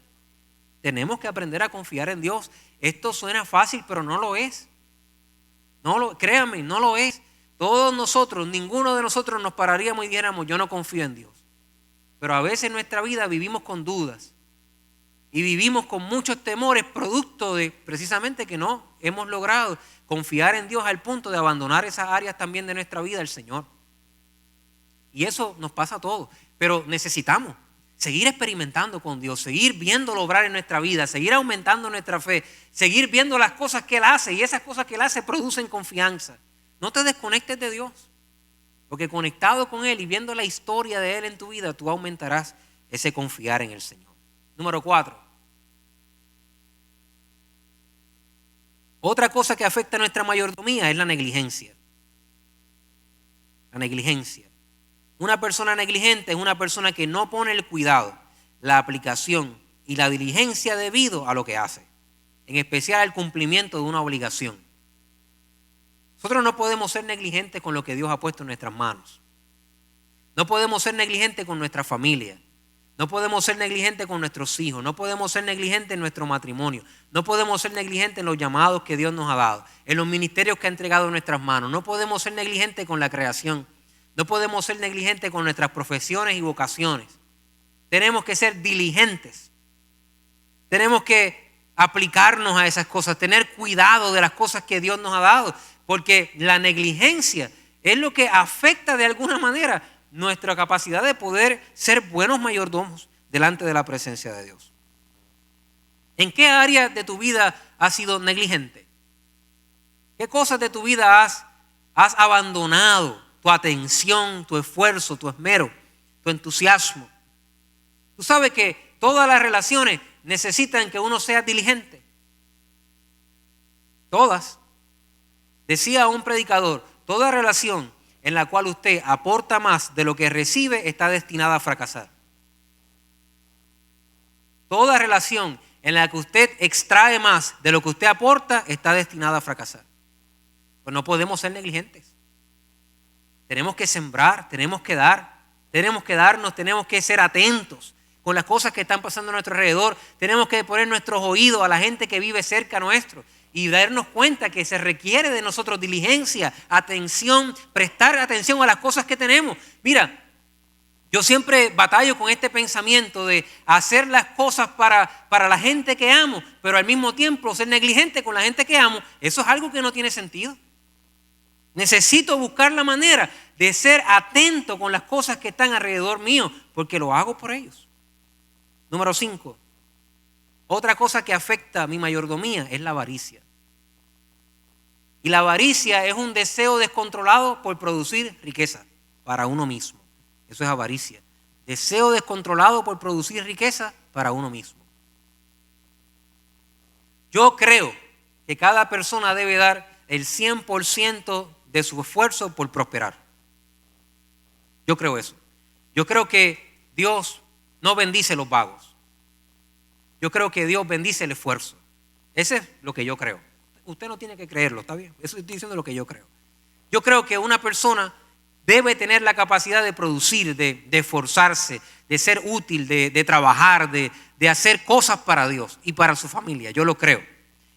Tenemos que aprender a confiar en Dios. Esto suena fácil, pero no lo es. Créanme, no lo es. Todos nosotros, ninguno de nosotros nos pararíamos y dijéramos: yo no confío en Dios. Pero a veces en nuestra vida vivimos con dudas y vivimos con muchos temores, producto de precisamente que no hemos logrado confiar en Dios al punto de abandonar esas áreas también de nuestra vida al Señor. Y eso nos pasa a todos, pero necesitamos seguir experimentando con Dios, seguir viéndolo obrar en nuestra vida, seguir aumentando nuestra fe, seguir viendo las cosas que Él hace, y esas cosas que Él hace producen confianza. No te desconectes de Dios, porque conectado con Él y viendo la historia de Él en tu vida, tú aumentarás ese confiar en el Señor. Número 4. Otra cosa que afecta a nuestra mayordomía es la negligencia. La negligencia. Una persona negligente es una persona que no pone el cuidado, la aplicación y la diligencia debido a lo que hace, en especial al cumplimiento de una obligación. Nosotros no podemos ser negligentes con lo que Dios ha puesto en nuestras manos. No podemos ser negligentes con nuestra familia. No podemos ser negligentes con nuestros hijos. No podemos ser negligentes en nuestro matrimonio. No podemos ser negligentes en los llamados que Dios nos ha dado, en los ministerios que ha entregado en nuestras manos. No podemos ser negligentes con la creación. No podemos ser negligentes con nuestras profesiones y vocaciones. Tenemos que ser diligentes. Tenemos que aplicarnos a esas cosas, tener cuidado de las cosas que Dios nos ha dado, porque la negligencia es lo que afecta de alguna manera nuestra capacidad de poder ser buenos mayordomos delante de la presencia de Dios. ¿En qué área de tu vida has sido negligente? ¿Qué cosas de tu vida has abandonado tu atención, tu esfuerzo, tu esmero, tu entusiasmo? Tú sabes que todas las relaciones necesitan que uno sea diligente. Todas. Decía un predicador, toda relación en la cual usted aporta más de lo que recibe está destinada a fracasar. Toda relación en la que usted extrae más de lo que usted aporta está destinada a fracasar. Pues no podemos ser negligentes. Tenemos que sembrar, tenemos que dar, tenemos que darnos, tenemos que ser atentos con las cosas que están pasando a nuestro alrededor. Tenemos que poner nuestros oídos a la gente que vive cerca nuestro y darnos cuenta que se requiere de nosotros diligencia, atención, prestar atención a las cosas que tenemos. Mira, yo siempre batallo con este pensamiento de hacer las cosas para la gente que amo, pero al mismo tiempo ser negligente con la gente que amo. Eso es algo que no tiene sentido. Necesito buscar la manera de ser atento con las cosas que están alrededor mío, porque lo hago por ellos. Número 5. Otra cosa que afecta a mi mayordomía es la avaricia. Y la avaricia es un deseo descontrolado por producir riqueza para uno mismo. Eso es avaricia. Deseo descontrolado por producir riqueza para uno mismo. Yo creo que cada persona debe dar el 100% de su esfuerzo por prosperar. Yo creo eso. Yo creo que Dios no bendice los vagos. Yo creo que Dios bendice el esfuerzo. Ese es lo que yo creo. Usted no tiene que creerlo, ¿está bien? Eso estoy diciendo lo que yo creo. Yo creo que una persona debe tener la capacidad de producir, de esforzarse, de ser útil, de trabajar, de hacer cosas para Dios y para su familia. Yo lo creo.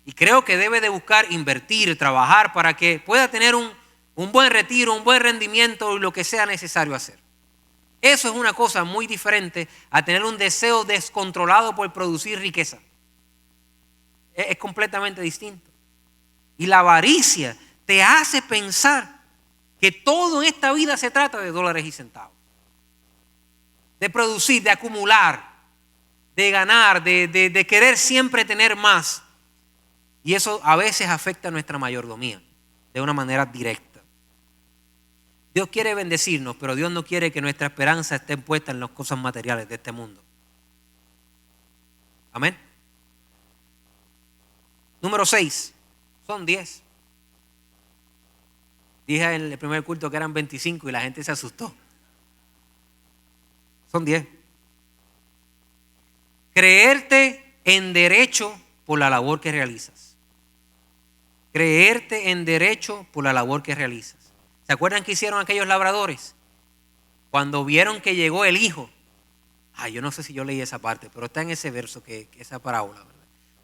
Y creo que debe de buscar invertir, trabajar para que pueda tener un buen retiro, un buen rendimiento y lo que sea necesario hacer. Eso es una cosa muy diferente a tener un deseo descontrolado por producir riqueza. Es completamente distinto. Y la avaricia te hace pensar que todo en esta vida se trata de dólares y centavos. De producir, de acumular, de ganar, de querer siempre tener más. Y eso a veces afecta a nuestra mayordomía de una manera directa. Dios quiere bendecirnos, pero Dios no quiere que nuestra esperanza esté puesta en las cosas materiales de este mundo. Amén. Número 6. Son 10. Dije en el primer culto que eran 25 y la gente se asustó. Son 10. Creerte en derecho por la labor que realizas. Creerte en derecho por la labor que realizas. ¿Se acuerdan qué hicieron aquellos labradores? Cuando vieron que llegó el hijo. Yo no sé si yo leí esa parte, pero está en ese verso, esa parábola, ¿verdad?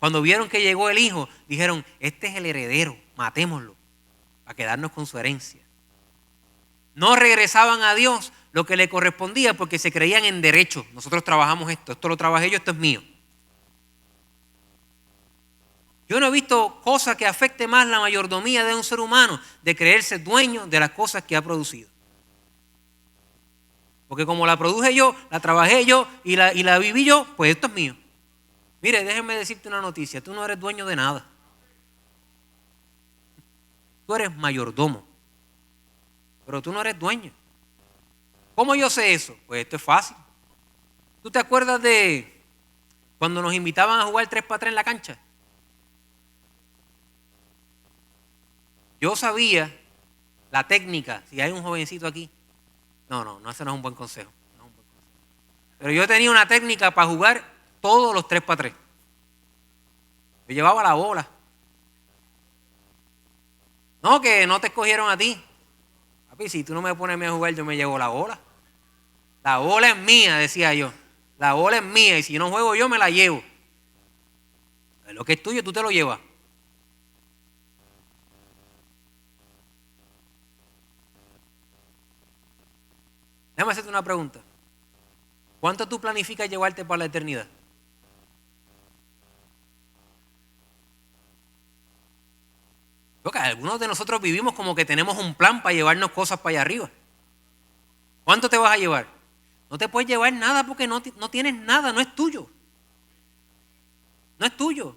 Cuando vieron que llegó el hijo, dijeron, este es el heredero, matémoslo, para quedarnos con su herencia. No regresaban a Dios lo que le correspondía porque se creían en derecho. Nosotros trabajamos esto lo trabajé yo, esto es mío. Yo no he visto cosa que afecte más la mayordomía de un ser humano de creerse dueño de las cosas que ha producido. Porque como la produje yo, la trabajé yo y la viví yo, pues esto es mío. Mire, déjenme decirte una noticia, tú no eres dueño de nada. Tú eres mayordomo, pero tú no eres dueño. ¿Cómo yo sé eso? Pues esto es fácil. ¿Tú te acuerdas de cuando nos invitaban a jugar 3x3 en la cancha? Yo sabía la técnica, si hay un jovencito aquí. No, ese no es un buen consejo. Pero yo tenía una técnica para jugar todos los 3x3. Yo llevaba la bola. No, que no te escogieron a ti. Papi, si tú no me pones a mí a jugar, yo me llevo la bola. La bola es mía, decía yo. La bola es mía y si no juego yo me la llevo. Lo que es tuyo tú te lo llevas. Déjame hacerte una pregunta. ¿Cuánto tú planificas llevarte para la eternidad? Porque algunos de nosotros vivimos como que tenemos un plan para llevarnos cosas para allá arriba. ¿Cuánto te vas a llevar? No te puedes llevar nada porque no tienes nada, no es tuyo. No es tuyo.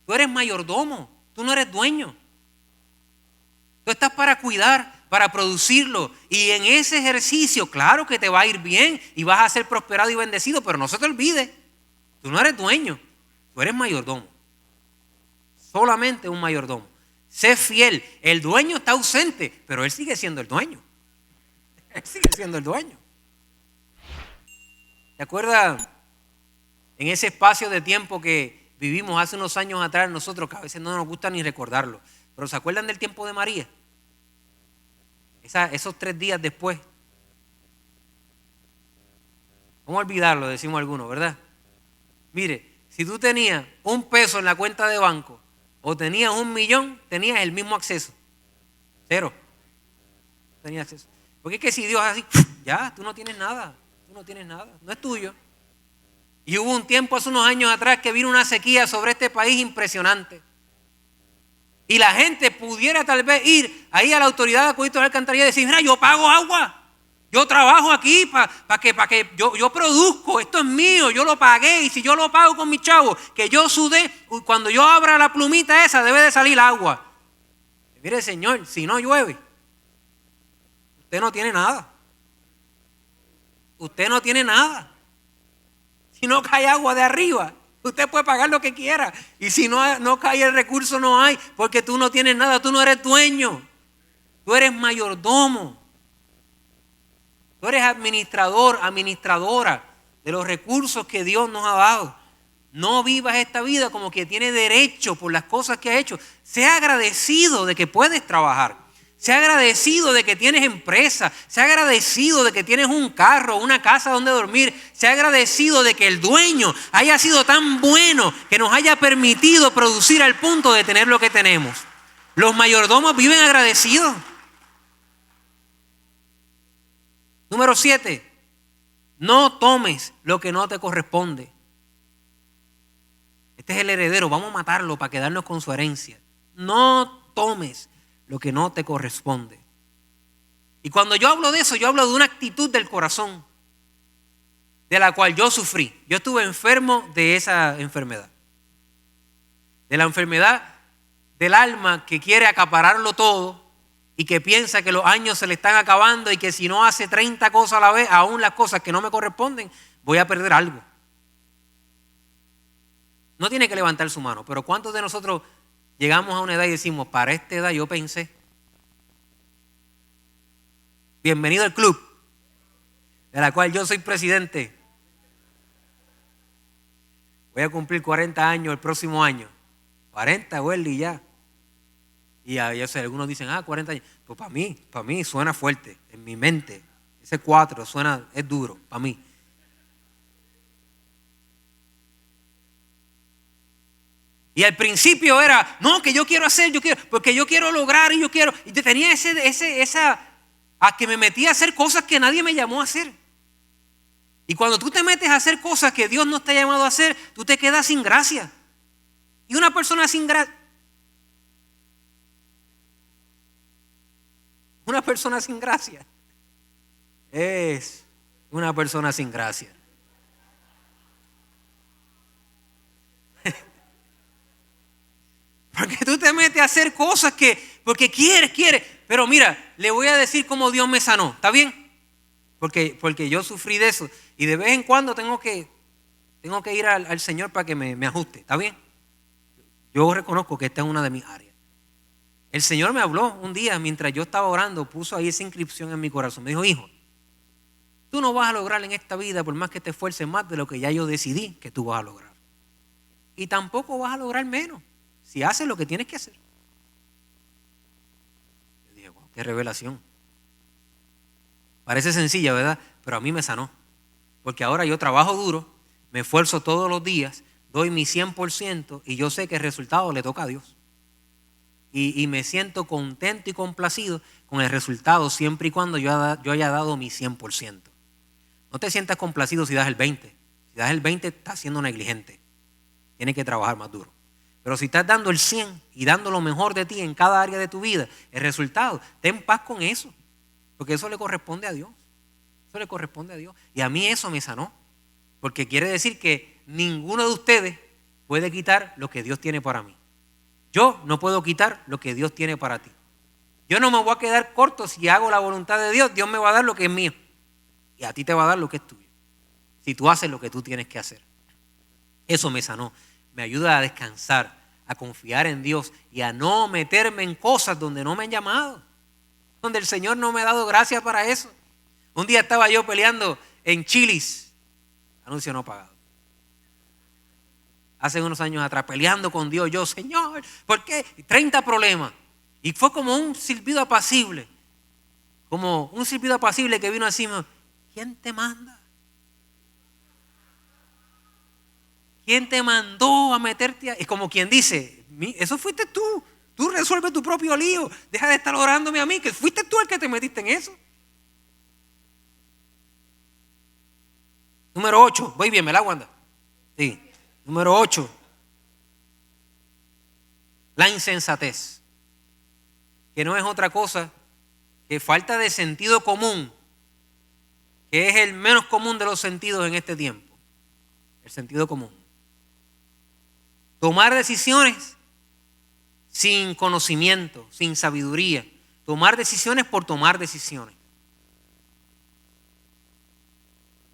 Tú eres mayordomo, tú no eres dueño. Tú estás para cuidar, para producirlo. Y en ese ejercicio, claro que te va a ir bien y vas a ser prosperado y bendecido, pero no se te olvide, tú no eres dueño, tú eres mayordomo. Solamente un mayordomo. Sé fiel. El dueño está ausente, pero él sigue siendo el dueño. Él sigue siendo el dueño. ¿Te acuerdas en ese espacio de tiempo que vivimos hace unos años atrás nosotros, que a veces no nos gusta ni recordarlo? Pero ¿se acuerdan del tiempo de María? Esos 3 días después. ¿Cómo olvidarlo? Decimos algunos, ¿verdad? Mire, si tú tenías $1 en la cuenta de banco o tenías 1.000.000, tenías el mismo acceso. 0. Tenías acceso. Porque es que si Dios es así, ya, tú no tienes nada. Tú no tienes nada. No es tuyo. Y hubo un tiempo hace unos años atrás que vino una sequía sobre este país impresionante. Y la gente pudiera tal vez ir ahí a la autoridad de acueductos de alcantarilla y decir, mira, yo pago agua. Yo trabajo aquí para que yo produzco, esto es mío, yo lo pagué y si yo lo pago con mis chavos, que yo sudé, cuando yo abra la plumita esa debe de salir agua. Mire, señor, si no llueve, usted no tiene nada. Usted no tiene nada. Si no cae agua de arriba, usted puede pagar lo que quiera. Y si no cae el recurso, no hay, porque tú no tienes nada, tú no eres dueño. Tú eres mayordomo. Tú eres administrador, administradora de los recursos que Dios nos ha dado. No vivas esta vida como que tienes derecho por las cosas que has hecho. Sea agradecido de que puedes trabajar. Sea agradecido de que tienes empresa. Sea agradecido de que tienes un carro, una casa donde dormir. Sea agradecido de que el dueño haya sido tan bueno que nos haya permitido producir al punto de tener lo que tenemos. Los mayordomos viven agradecidos. Número 7, no tomes lo que no te corresponde. Este es el heredero, vamos a matarlo para quedarnos con su herencia. No tomes lo que no te corresponde. Y cuando yo hablo de eso, yo hablo de una actitud del corazón, de la cual yo sufrí. Yo estuve enfermo de esa enfermedad. De la enfermedad del alma que quiere acapararlo todo. Y que piensa que los años se le están acabando y que si no hace 30 cosas a la vez, aún las cosas que no me corresponden, voy a perder algo. No tiene que levantar su mano, pero ¿cuántos de nosotros llegamos a una edad y decimos, para esta edad yo pensé? Bienvenido al club, de la cual yo soy presidente. Voy a cumplir 40 años el próximo año. 40, Welly, ya. Y yo sé, algunos dicen, 40 años. Pues para mí suena fuerte. En mi mente, ese 4 suena, es duro, para mí. Y al principio era, no, que yo quiero hacer, porque yo quiero lograr y yo quiero. Y tenía a que me metí a hacer cosas que nadie me llamó a hacer. Y cuando tú te metes a hacer cosas que Dios no te ha llamado a hacer, tú te quedas sin gracia. Y una persona sin gracia. Una persona sin gracia es una persona sin gracia. Porque tú te metes a hacer cosas porque quieres. Pero mira, le voy a decir cómo Dios me sanó. ¿Está bien? Porque yo sufrí de eso. Y de vez en cuando tengo que ir al Señor para que me ajuste. ¿Está bien? Yo reconozco que esta es una de mis áreas. El Señor me habló un día mientras yo estaba orando, puso ahí esa inscripción en mi corazón. Me dijo, hijo, tú no vas a lograr en esta vida por más que te esfuerces más de lo que ya yo decidí que tú vas a lograr. Y tampoco vas a lograr menos si haces lo que tienes que hacer. Yo dije, wow, qué revelación. Parece sencilla, ¿verdad? Pero a mí me sanó. porque ahora yo trabajo duro, me esfuerzo todos los días, doy mi 100% y yo sé que el resultado le toca a Dios. Y me siento contento y complacido con el resultado siempre y cuando yo haya dado mi 100%. No te sientas complacido si das el 20%. Si das el 20%, estás siendo negligente. Tienes que trabajar más duro. Pero si estás dando el 100% y dando lo mejor de ti en cada área de tu vida, el resultado, ten paz con eso. Porque eso le corresponde a Dios. Eso le corresponde a Dios. Y a mí eso me sanó. Porque quiere decir que ninguno de ustedes puede quitar lo que Dios tiene para mí. Yo no puedo quitar lo que Dios tiene para ti. Yo no me voy a quedar corto si hago la voluntad de Dios. Dios me va a dar lo que es mío. Y a ti te va a dar lo que es tuyo. Si tú haces lo que tú tienes que hacer. Eso me sanó. Me ayuda a descansar, a confiar en Dios y a no meterme en cosas donde no me han llamado. Donde el Señor no me ha dado gracia para eso. Un día estaba yo peleando en Chili's. Anuncio no pagado. Hace unos años atrás, peleando con Dios, yo, Señor, ¿por qué? 30 problemas. Y fue como un silbido apacible. Como un silbido apacible que vino así. ¿Quién te manda? ¿Quién te mandó a meterte ahí? Es como quien dice, eso fuiste tú. Tú resuelves tu propio lío. Deja de estar orándome a mí, que fuiste tú el que te metiste en eso. Número 8. Voy bien, ¿me la Wanda? Sí. Número 8. La insensatez. Que no es otra cosa que falta de sentido común, que es el menos común de los sentidos en este tiempo. El sentido común. Tomar decisiones sin conocimiento, sin sabiduría. Tomar decisiones por tomar decisiones.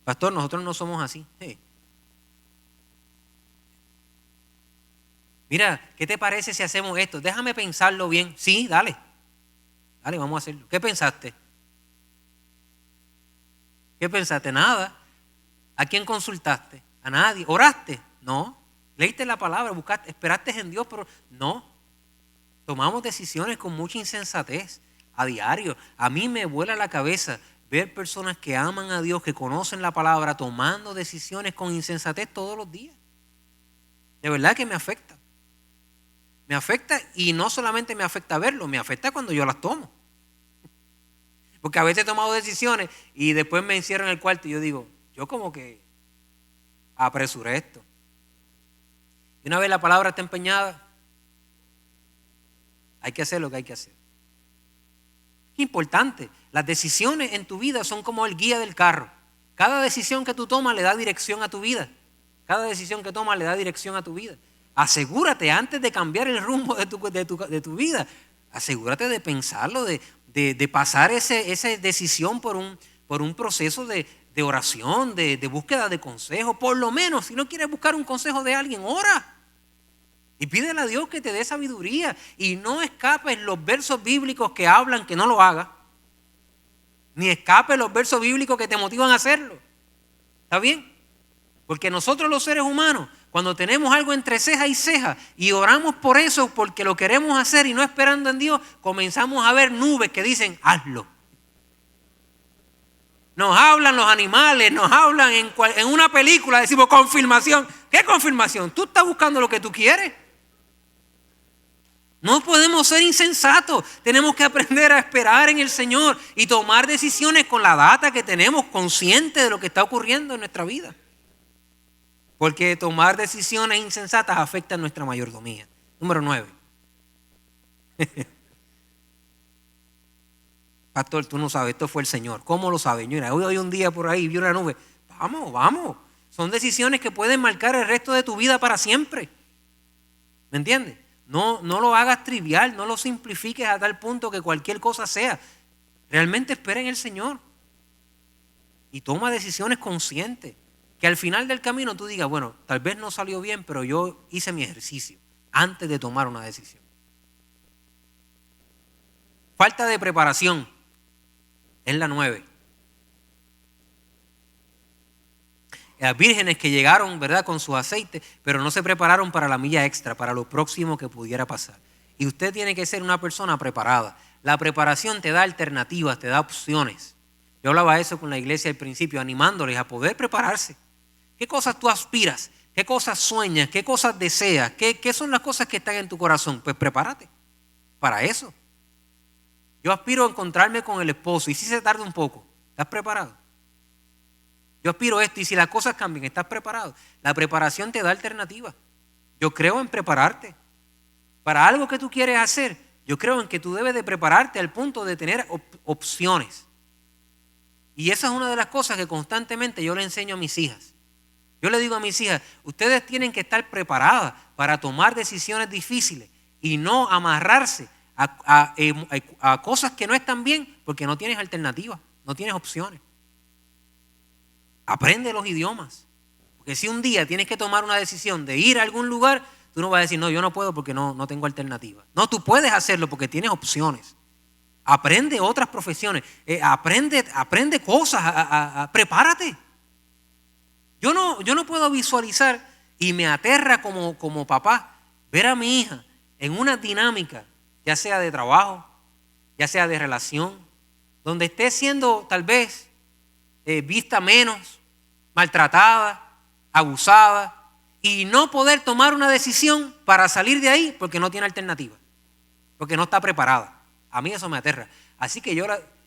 Pastor, nosotros no somos así. Sí. Mira, ¿qué te parece si hacemos esto? Déjame pensarlo bien. Sí, dale. Dale, vamos a hacerlo. ¿Qué pensaste? ¿Qué pensaste? Nada. ¿A quién consultaste? ¿A nadie? ¿Oraste? No. ¿Leíste la palabra? ¿Buscaste? ¿Esperaste en Dios? Pero no. Tomamos decisiones con mucha insensatez a diario. A mí me vuela la cabeza ver personas que aman a Dios, que conocen la palabra, tomando decisiones con insensatez todos los días. De verdad que me afecta. Me afecta y no solamente me afecta verlo, me afecta cuando yo las tomo. Porque a veces he tomado decisiones y después me encierro en el cuarto y yo digo, yo como que apresuré esto. Y una vez la palabra está empeñada, hay que hacer lo que hay que hacer. Es importante, las decisiones en tu vida son como el guía del carro. Cada decisión que tú tomas le da dirección a tu vida. Cada decisión que tomas le da dirección a tu vida. Asegúrate antes de cambiar el rumbo de tu vida. Asegúrate de pensarlo, de pasar esa decisión por un proceso de oración, de búsqueda de consejo. Por lo menos, si no quieres buscar un consejo de alguien, ora. Y pídele a Dios que te dé sabiduría. Y no escapes los versos bíblicos que hablan que no lo hagas. Ni escapes los versos bíblicos que te motivan a hacerlo. ¿Está bien? Porque nosotros los seres humanos, cuando tenemos algo entre ceja y ceja y oramos por eso porque lo queremos hacer y no esperando en Dios, comenzamos a ver nubes que dicen, hazlo. Nos hablan los animales, nos hablan en una película, decimos confirmación. ¿Qué confirmación? Tú estás buscando lo que tú quieres. No podemos ser insensatos. Tenemos que aprender a esperar en el Señor y tomar decisiones con la data que tenemos, consciente de lo que está ocurriendo en nuestra vida. Porque tomar decisiones insensatas afecta a nuestra mayordomía. Número 9. Pastor, tú no sabes, esto fue el Señor. ¿Cómo lo sabes? Mira, hoy un día por ahí vi una nube. Vamos. Son decisiones que pueden marcar el resto de tu vida para siempre. ¿Me entiendes? No lo hagas trivial, no lo simplifiques a tal punto que cualquier cosa sea. Realmente espera en el Señor. Y toma decisiones conscientes. Que al final del camino tú digas, bueno, tal vez no salió bien, pero yo hice mi ejercicio antes de tomar una decisión. Falta de preparación es la 9. Las vírgenes que llegaron, ¿verdad?, con su aceite, pero no se prepararon para la milla extra, para lo próximo que pudiera pasar. Y usted tiene que ser una persona preparada. La preparación te da alternativas, te da opciones. Yo hablaba eso con la iglesia al principio, animándoles a poder prepararse. ¿Qué cosas tú aspiras? ¿Qué cosas sueñas? ¿Qué cosas deseas? ¿Qué son las cosas que están en tu corazón? Pues prepárate para eso. Yo aspiro a encontrarme con el esposo y si se tarda un poco, ¿estás preparado? Yo aspiro a esto y si las cosas cambian, ¿estás preparado? La preparación te da alternativas. Yo creo en prepararte. Para algo que tú quieres hacer, yo creo en que tú debes de prepararte al punto de tener opciones. Y esa es una de las cosas que constantemente yo le enseño a mis hijas. Yo le digo a mis hijas, ustedes tienen que estar preparadas para tomar decisiones difíciles y no amarrarse a cosas que no están bien porque no tienes alternativas, no tienes opciones. Aprende los idiomas. Porque si un día tienes que tomar una decisión de ir a algún lugar, tú no vas a decir, no, yo no puedo porque no tengo alternativa. No, tú puedes hacerlo porque tienes opciones. Aprende otras profesiones. Aprende cosas. Prepárate. Yo no puedo visualizar y me aterra como papá ver a mi hija en una dinámica, ya sea de trabajo, ya sea de relación, donde esté siendo tal vez vista menos, maltratada, abusada, y no poder tomar una decisión para salir de ahí porque no tiene alternativa, porque no está preparada. A mí eso me aterra. Así que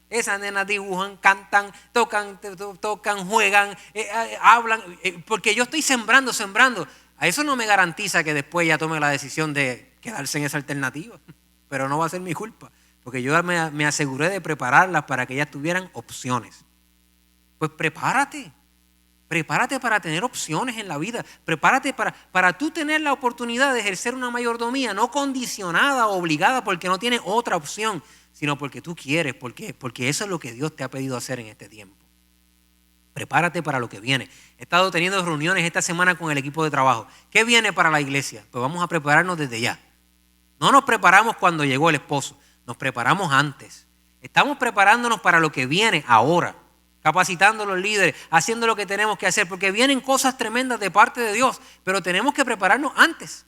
esas nenas dibujan, cantan, tocan, juegan, hablan, porque yo estoy sembrando. A eso no me garantiza que después ya tome la decisión de quedarse en esa alternativa, pero no va a ser mi culpa, porque yo me aseguré de prepararlas para que ellas tuvieran opciones. Pues prepárate para tener opciones en la vida. Prepárate para tú tener la oportunidad de ejercer una mayordomía, no condicionada o obligada porque no tienes otra opción, sino porque tú quieres, porque eso es lo que Dios te ha pedido hacer en este tiempo. Prepárate para lo que viene. He estado teniendo reuniones esta semana con el equipo de trabajo. ¿Qué viene para la iglesia? Pues vamos a prepararnos desde ya. No nos preparamos cuando llegó el esposo, nos preparamos antes. Estamos preparándonos para lo que viene ahora. Capacitando a los líderes, haciendo lo que tenemos que hacer, porque vienen cosas tremendas de parte de Dios, pero tenemos que prepararnos antes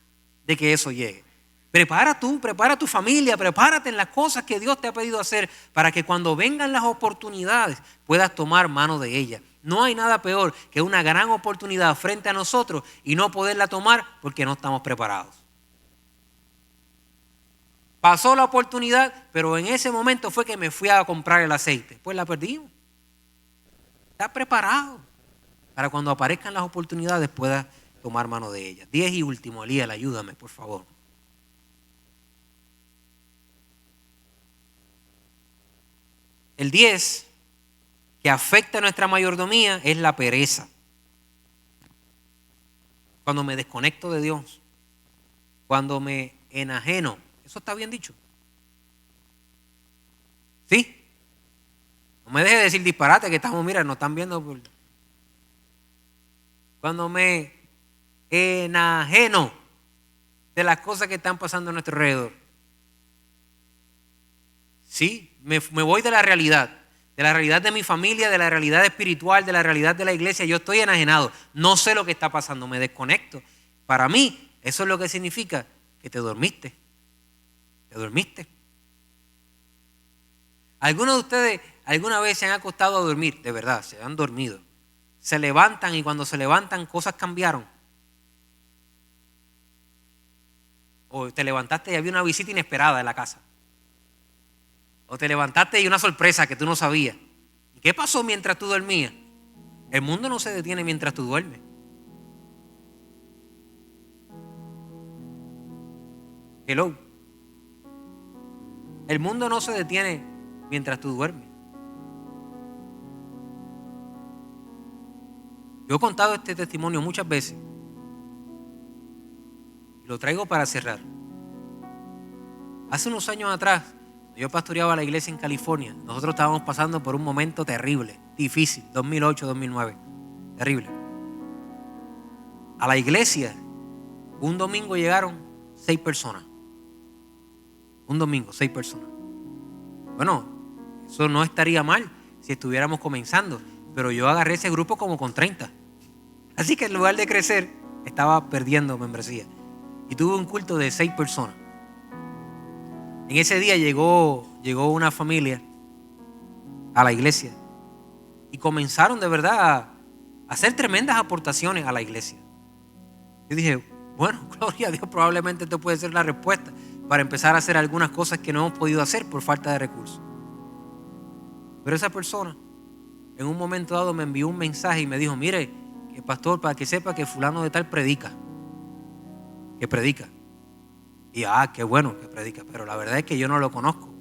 de que eso llegue. Prepara tu familia, prepárate en las cosas que Dios te ha pedido hacer para que cuando vengan las oportunidades puedas tomar mano de ellas. No hay nada peor que una gran oportunidad frente a nosotros y no poderla tomar porque no estamos preparados. Pasó la oportunidad, pero en ese momento fue que me fui a comprar el aceite, pues la perdimos. Está preparado para cuando aparezcan las oportunidades pueda tomar mano de ellas. 10 y último, Elías, ayúdame, por favor. El 10, que afecta a nuestra mayordomía, es la pereza. Cuando me desconecto de Dios, cuando me enajeno, ¿eso está bien dicho? ¿Sí? No me deje de decir disparate que estamos, mira, nos están viendo. Cuando me enajeno de las cosas que están pasando a nuestro alrededor. Sí, me voy de la realidad de mi familia, de la realidad espiritual, de la realidad de la iglesia. Yo estoy enajenado, no sé lo que está pasando, me desconecto. Para mí, eso es lo que significa que te dormiste. Te dormiste. Algunos de ustedes alguna vez se han acostado a dormir, de verdad, se han dormido. Se levantan y cuando se levantan cosas cambiaron. O te levantaste y había una visita inesperada en la casa. O te levantaste y una sorpresa que tú no sabías. ¿Y qué pasó mientras tú dormías? El mundo no se detiene mientras tú duermes. Hello. El mundo no se detiene mientras tú duermes. Yo he contado este testimonio muchas veces y lo traigo para cerrar. Hace unos años atrás, yo pastoreaba la iglesia en California. Nosotros estábamos pasando por un momento terrible, difícil, 2008, 2009, terrible. A la iglesia, un domingo llegaron 6 personas. Un domingo, 6 personas. Bueno, eso no estaría mal si estuviéramos comenzando, pero yo agarré ese grupo como con 30. Así que en lugar de crecer, estaba perdiendo membresía. Y tuve un culto de 6 personas. En ese día llegó una familia a la iglesia y comenzaron de verdad a hacer tremendas aportaciones a la iglesia. Yo dije, bueno, gloria a Dios, probablemente esto puede ser la respuesta para empezar a hacer algunas cosas que no hemos podido hacer por falta de recursos. Pero esa persona en un momento dado me envió un mensaje y me dijo, mire, que pastor, para que sepa que fulano de tal predica. Y qué bueno que predica, pero la verdad es que yo no lo conozco.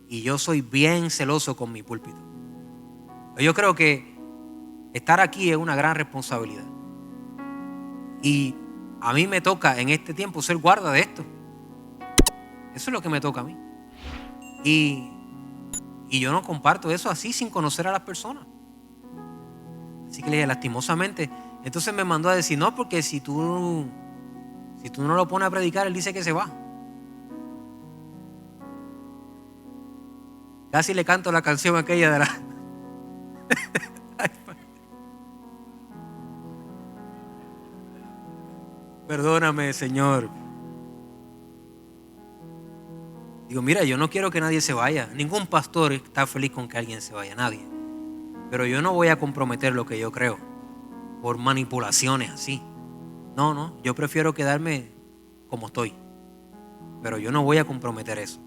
Y yo soy bien celoso con mi púlpito. Yo creo que estar aquí es una gran responsabilidad. Y a mí me toca en este tiempo ser guarda de esto. Eso es lo que me toca a mí. Y yo no comparto eso así sin conocer a las personas. Así que le dije, lastimosamente. Entonces me mandó a decir, no, porque si tú no lo pones a predicar, él dice que se va. Casi le canto la canción aquella de la... Perdóname, Señor. Digo, mira, yo no quiero que nadie se vaya. Ningún pastor está feliz con que alguien se vaya, nadie. Pero yo no voy a comprometer lo que yo creo por manipulaciones así. No, yo prefiero quedarme como estoy. Pero yo no voy a comprometer eso.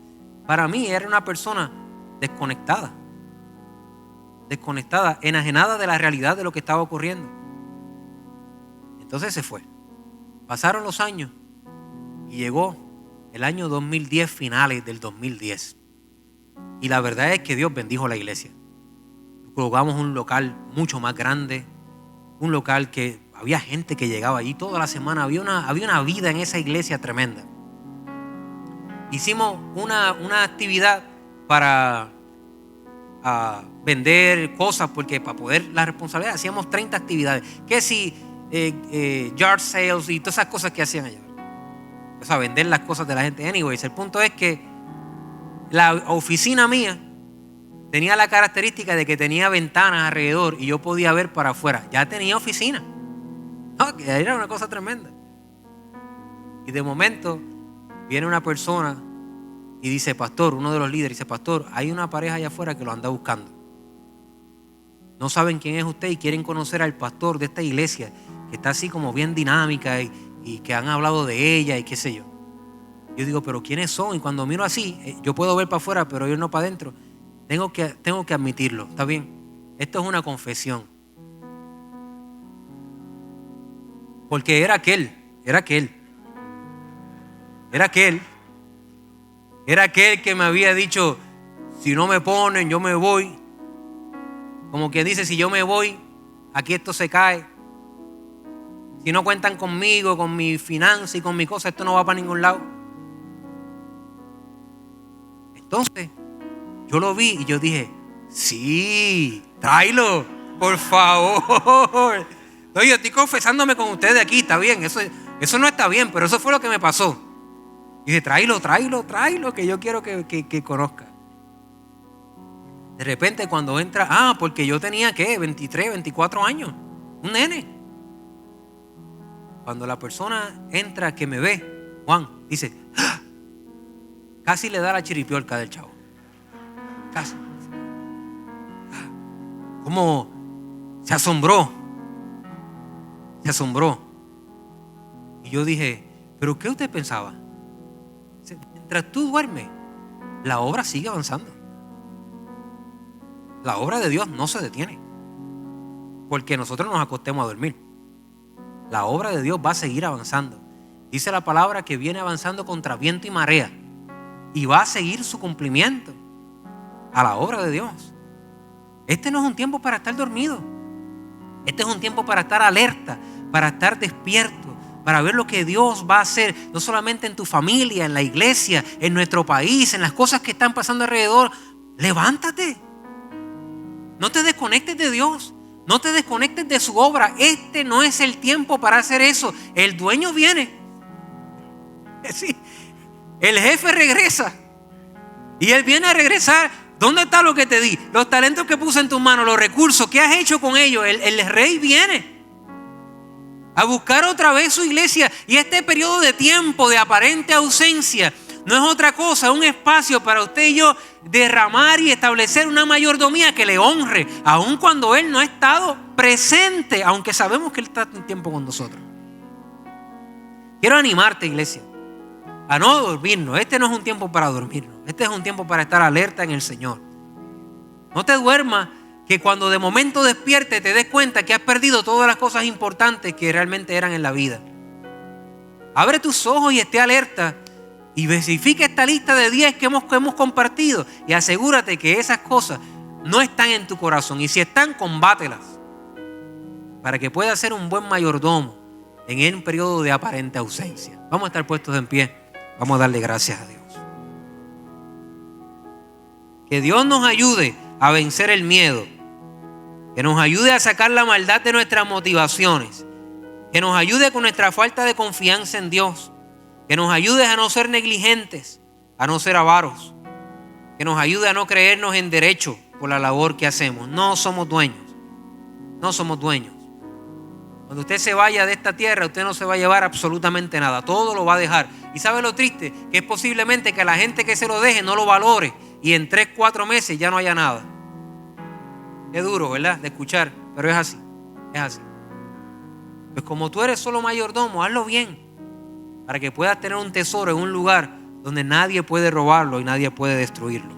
Para mí era una persona desconectada, enajenada de la realidad de lo que estaba ocurriendo. Entonces se fue. Pasaron los años y llegó el año 2010, finales del 2010. Y la verdad es que Dios bendijo la iglesia. Colocamos un local mucho más grande, un local que había gente que llegaba allí toda la semana, había una vida en esa iglesia tremenda. Hicimos una actividad para vender cosas, porque para poder la responsabilidad hacíamos 30 actividades. Que si yard sales y todas esas cosas que hacían allá. O sea, vender las cosas de la gente. Anyways, el punto es que la oficina mía tenía la característica de que tenía ventanas alrededor y yo podía ver para afuera. Ya tenía oficina. No, que era una cosa tremenda. Y de momento viene una persona y dice, pastor, uno de los líderes dice, pastor, hay una pareja allá afuera que lo anda buscando. No saben quién es usted y quieren conocer al pastor de esta iglesia, que está así como bien dinámica y que han hablado de ella y qué sé yo. Yo digo, pero ¿quiénes son? Y cuando miro así, yo puedo ver para afuera, pero yo no para adentro. Tengo que admitirlo, ¿está bien? Esto es una confesión. Porque era aquel que me había dicho, si no me ponen, yo me voy. Como quien dice, si yo me voy, aquí esto se cae. Si no cuentan conmigo, con mi finanza y con mi cosa, esto no va para ningún lado. Entonces, yo lo vi y yo dije, sí, tráelo, por favor. No, yo estoy confesándome con ustedes aquí, está bien, eso no está bien, pero eso fue lo que me pasó. Y dije, tráelo, que yo quiero que conozca. De repente cuando entra, porque yo tenía, 23, 24 años, un nene. Cuando la persona entra que me ve, Juan, dice, casi le da la chiripiorca del chavo. Casi. Como se asombró. Y yo dije, ¿pero qué usted pensaba? Mientras tú duermes, la obra sigue avanzando. La obra de Dios no se detiene porque nosotros nos acostemos a dormir. La obra de Dios va a seguir avanzando. Dice la palabra que viene avanzando contra viento y marea y va a seguir su cumplimiento a la obra de Dios. Este no es un tiempo para estar dormido. Este es un tiempo para estar alerta, para estar despierto, para ver lo que Dios va a hacer, no solamente en tu familia, en la iglesia, en nuestro país, en las cosas que están pasando alrededor. Levántate. No te desconectes de Dios. No te desconectes de su obra. Este no es el tiempo para hacer eso. El dueño viene. Sí. El jefe regresa. Y él viene a regresar. ¿Dónde está lo que te di? Los talentos que puse en tus manos, los recursos, ¿qué has hecho con ellos? El rey viene a buscar otra vez su iglesia. Y este periodo de tiempo de aparente ausencia no es otra cosa, un espacio para usted y yo derramar y establecer una mayordomía que le honre, aun cuando Él no ha estado presente, aunque sabemos que Él está en tiempo con nosotros. Quiero animarte, iglesia, a no dormirnos. Este no es un tiempo para dormirnos. Este es un tiempo para estar alerta en el Señor. No te duermas, que cuando de momento despierte te des cuenta que has perdido todas las cosas importantes que realmente eran en la vida. Abre tus ojos y esté alerta y verifica esta lista de 10 que hemos compartido y asegúrate que esas cosas no están en tu corazón, y si están, combátelas para que puedas ser un buen mayordomo en un periodo de aparente ausencia. Vamos a estar puestos en pie. Vamos a darle gracias a Dios. Que Dios nos ayude a vencer el miedo. Que nos ayude a sacar la maldad de nuestras motivaciones. Que nos ayude con nuestra falta de confianza en Dios. Que nos ayude a no ser negligentes, a no ser avaros. Que nos ayude a no creernos en derecho por la labor que hacemos. No somos dueños. No somos dueños. Cuando usted se vaya de esta tierra, usted no se va a llevar absolutamente nada. Todo lo va a dejar. ¿Y sabe lo triste? Que es posiblemente que la gente que se lo deje no lo valore y en 3-4 meses ya no haya nada. Es duro, ¿verdad? De escuchar, pero es así. Es así. Pues como tú eres solo mayordomo, hazlo bien, para que puedas tener un tesoro en un lugar donde nadie puede robarlo y nadie puede destruirlo.